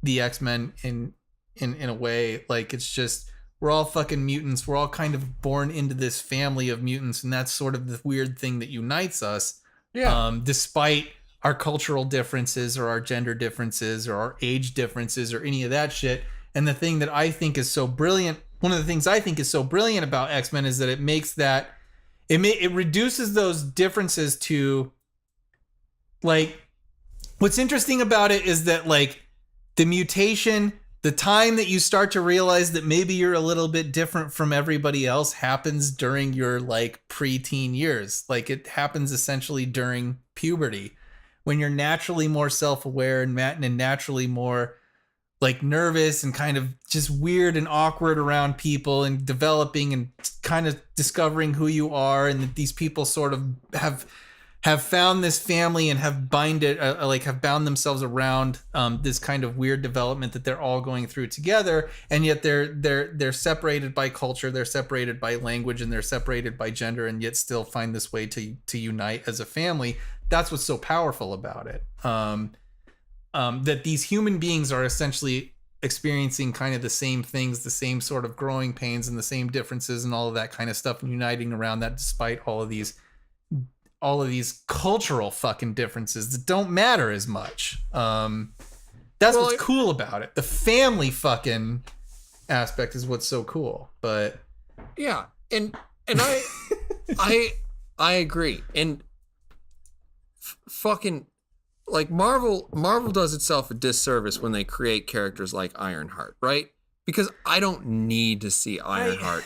the X-Men in a way. Like, it's just, we're all fucking mutants. We're all kind of born into this family of mutants. And that's sort of the weird thing that unites us. Yeah. Despite our cultural differences or our gender differences or our age differences or any of that shit. And the thing that I think is so brilliant, one of the things I think is so brilliant about X-Men is that it makes that, it reduces those differences to, like, what's interesting about it is that, like, the mutation, the time that you start to realize that maybe you're a little bit different from everybody else happens during your, like, preteen years. Like, it happens essentially during puberty, when you're naturally more self-aware and naturally more, like, nervous and kind of just weird and awkward around people and developing and kind of discovering who you are, and that these people sort of have found this family and have have bound themselves around this kind of weird development that they're all going through together, and yet they're separated by culture, they're separated by language, and they're separated by gender, and yet still find this way to unite as a family. That's what's so powerful about it. That these human beings are essentially experiencing kind of the same things, the same sort of growing pains and the same differences and all of that kind of stuff, and uniting around that despite all of these cultural fucking differences that don't matter as much. That's what's cool about it. The family fucking aspect is what's so cool. But yeah, and I agree. And fucking, like, Marvel does itself a disservice when they create characters like Ironheart, right? Because I don't need to see Ironheart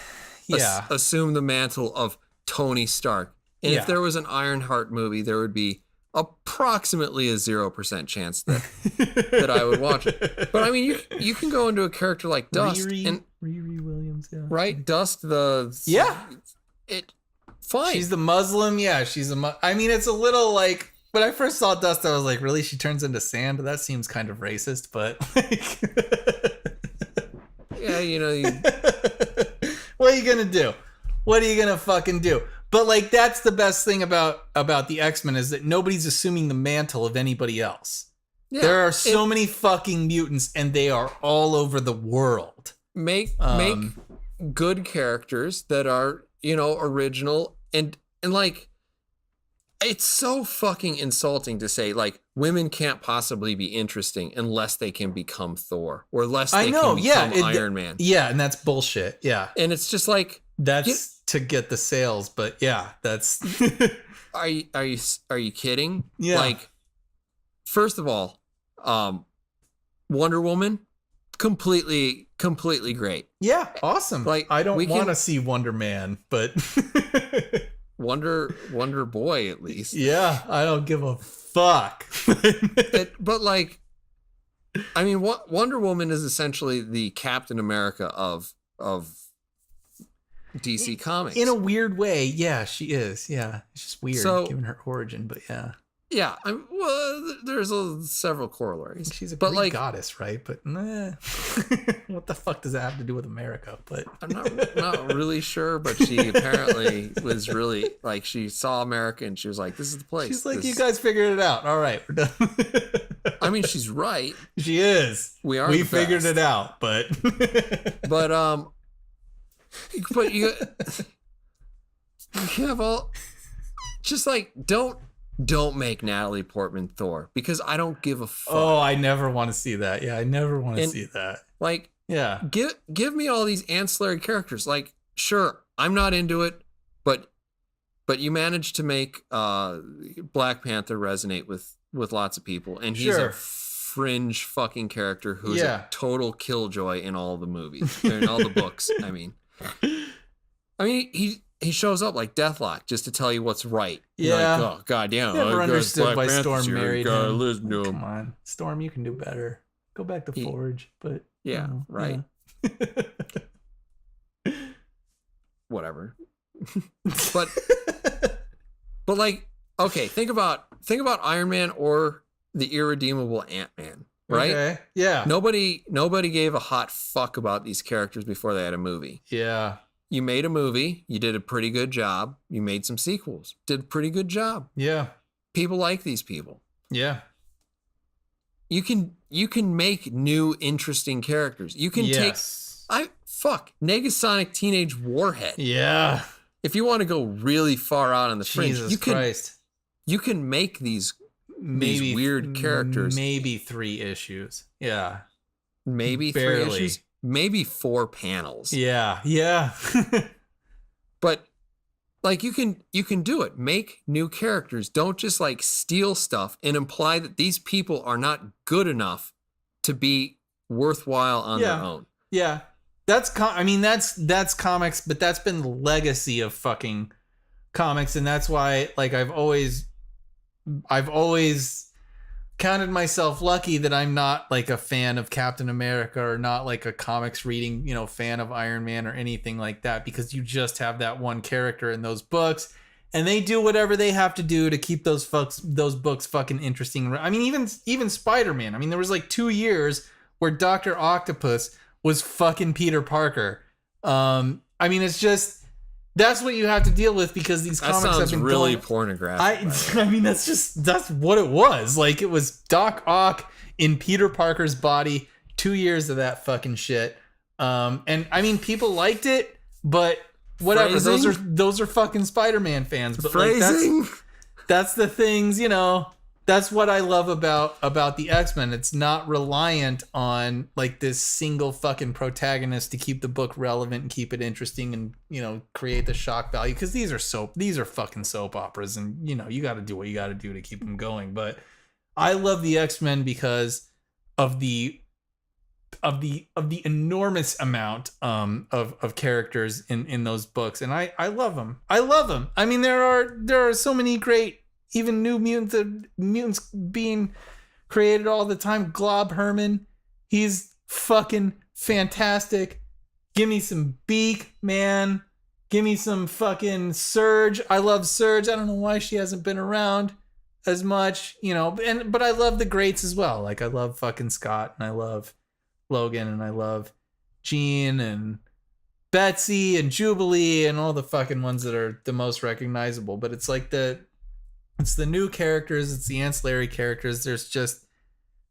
assume the mantle of Tony Stark. And if there was an Ironheart movie, there would be approximately a 0% chance that I would watch it. But I mean, you can go into a character like Dust and Riri Williams, right? Dust fine. She's the Muslim, I mean, it's a little like, when I first saw Dust, I was like, really? She turns into sand? That seems kind of racist, but yeah, you know. What are you gonna do? What are you gonna fucking do? But, like, that's the best thing about the X-Men, is that nobody's assuming the mantle of anybody else. Yeah, there are so many fucking mutants, and they are all over the world. Make good characters that are, you know, original, and like, it's so fucking insulting to say, like, women can't possibly be interesting unless they can become Thor, or unless they can become Iron Man. Yeah, and that's bullshit. Yeah. And it's just like, that's to get the sales, but yeah, that's Are you kidding? Yeah. Like, first of all, Wonder Woman, completely great. Yeah, awesome. Like, I don't want to see Wonder Man, but Wonder Boy, at least. Yeah, I don't give a fuck. But like, I mean, Wonder Woman is essentially the Captain America of DC Comics. In a weird way, yeah, she is. Yeah, it's just weird given her origin, but yeah. Yeah, there's several corollaries. She's a Greek goddess, right? But what the fuck does that have to do with America? But I'm not really sure. But she apparently was really, like, she saw America and she was like, "This is the place." She's like, "You guys figured it out. All right, we're done." I mean, she's right. She is. We figured it out, but but you have all just like don't make Natalie Portman Thor because I don't give a fuck. Oh, I never want to see that. Yeah, I never want to see that. Like, yeah, give me all these ancillary characters. Like, sure, I'm not into it, but you managed to make Black Panther resonate with lots of people, and he's a fringe fucking character who's a total killjoy in all the movies, in all the books. I mean, he shows up like Deathlock just to tell you what's right. Yeah. Like, oh god damn. Never understood why Storm married him. Listen to him. Come on, Storm, you can do better. Go back to Forge, but yeah, you know, right. Whatever. but like, okay, think about Iron Man or the irredeemable Ant-Man, right? Okay. Yeah. Nobody gave a hot fuck about these characters before they had a movie. Yeah. You made a movie, you did a pretty good job. You made some sequels, did a pretty good job. Yeah. People like these people. Yeah. You can make new interesting characters. You can take Negasonic Teenage Warhead. Yeah. If you want to go really far out on the fringe, you can make these weird characters. Maybe 3 issues. Yeah. Maybe Barely. 3 issues. Maybe 4 panels. Yeah. Yeah. But like you can do it. Make new characters. Don't just like steal stuff and imply that these people are not good enough to be worthwhile on their own. Yeah. That's comics, but that's been the legacy of fucking comics, and that's why like I've always counted myself lucky that I'm not like a fan of Captain America or not like a comics reading, fan of Iron Man or anything like that, because you just have that one character in those books and they do whatever they have to do to keep those books fucking interesting. I mean, even Spider-Man. I mean, there was like 2 years where Dr. Octopus was fucking Peter Parker. I mean, it's just, that's what you have to deal with because these comics have been really going, pornographic. I mean, that's what it was. Like, it was Doc Ock in Peter Parker's body, 2 years of that fucking shit. And I mean, people liked it, but whatever. Phrasing? Those are fucking Spider-Man fans. But Phrasing? like, that's the things, that's what I love about the X-Men. It's not reliant on like this single fucking protagonist to keep the book relevant and keep it interesting and, create the shock value. Cause these are fucking soap operas and you got to do what you got to do to keep them going. But I love the X-Men because of the enormous amount of characters in those books. And I love them. I mean, there are so many great, even new mutants being created all the time. Glob Herman, he's fucking fantastic. Give me some Beak, man. Give me some fucking Surge. I love Surge. I don't know why she hasn't been around as much, but I love the greats as well. Like I love fucking Scott and I love Logan and I love Jean and Betsy and Jubilee and all the fucking ones that are the most recognizable. But it's like it's the new characters, it's the ancillary characters.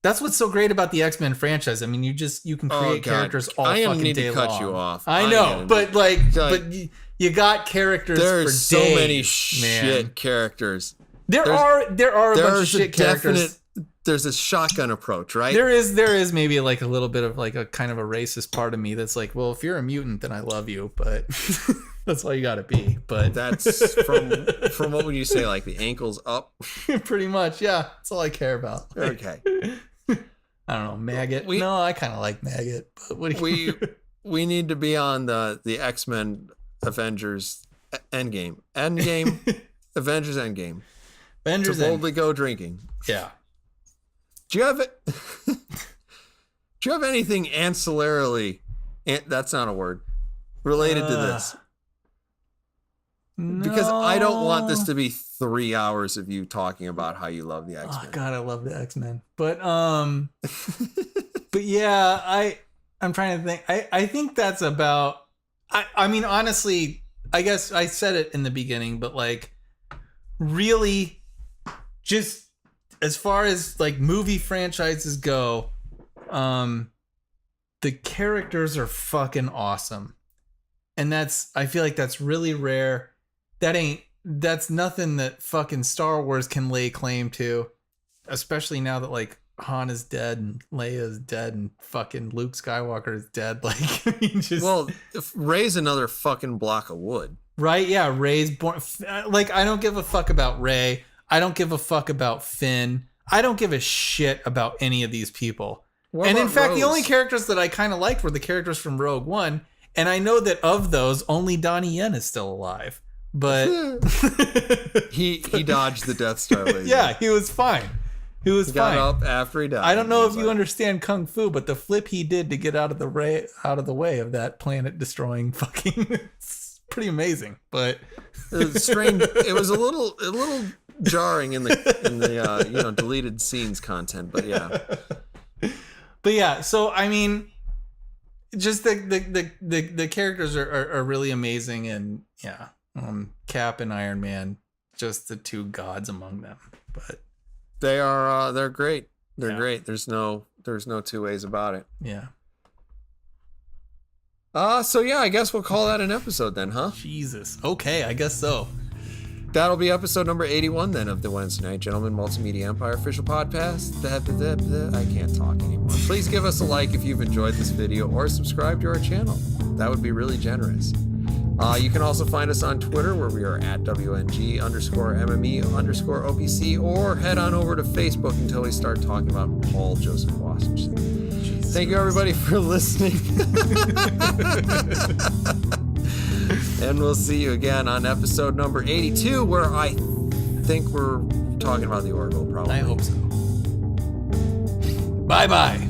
That's what's so great about the X-Men franchise. I mean, you can create characters all fucking day long. I cut you off. I know, but you got characters for days. There's so many shit characters. There are a bunch of shit characters. There's a shotgun approach, right? There is maybe like a little bit of like a kind of a racist part of me that's like, well, if you're a mutant, then I love you, but that's all you got to be. But that's from what would you say, like the ankles up? Pretty much, yeah. That's all I care about. Okay. I don't know, Maggot. No, I kind of like Maggot, but what do you? We need to be on the X-Men Avengers Endgame, Avengers Endgame. Avengers to boldly go drinking. Yeah. Do you have anything ancillarily? That's not a word. Related to this. No. Because I don't want this to be 3 hours of you talking about how you love the X-Men. Oh God, I love the X-Men. But but yeah, I'm trying to think. I think that's about. I mean, honestly, I guess I said it in the beginning, but like, really, just as far as like movie franchises go, the characters are fucking awesome. And I feel like that's really rare. That's nothing that fucking Star Wars can lay claim to, especially now that like Han is dead and Leia is dead and fucking Luke Skywalker is dead. Like, I mean, just Well, if Rey's another fucking block of wood. right? Yeah, Rey's born. Like, I don't give a fuck about Rey. I don't give a fuck about Finn. I don't give a shit about any of these people. What And in about fact, the Rose? only characters that I kind of liked were the characters from Rogue One. And I know that of those, only Donnie Yen is still alive. But he dodged the Death Star laser. yeah, he was fine. He was He got fine. up after he died. I don't know He if was you like, understand kung fu, but the flip he did to get out of the way of that planet destroying fucking it's pretty amazing. But It was strange. It was a little jarring in the deleted scenes content, but yeah. But yeah, so I mean, just the characters are really amazing, and yeah, Cap and Iron Man, just the two gods among them. But They're great. They're Yeah. great. There's no two ways about it. yeah, So yeah, I guess we'll call that an episode then, huh? Jesus. Okay, I guess so. That'll be episode number 81 then of the Wednesday Night Gentlemen Multimedia Empire official podcast. I can't talk anymore. Please give us a like if you've enjoyed this video or subscribe to our channel. That would be really generous. You can also find us on Twitter where we are at WNG_MME_OPC, or head on over to Facebook until we start talking about Paul Joseph Washington. Thank you everybody for listening. And we'll see you again on episode number 82, where I think we're talking about the Orville, probably. I hope so. Bye bye.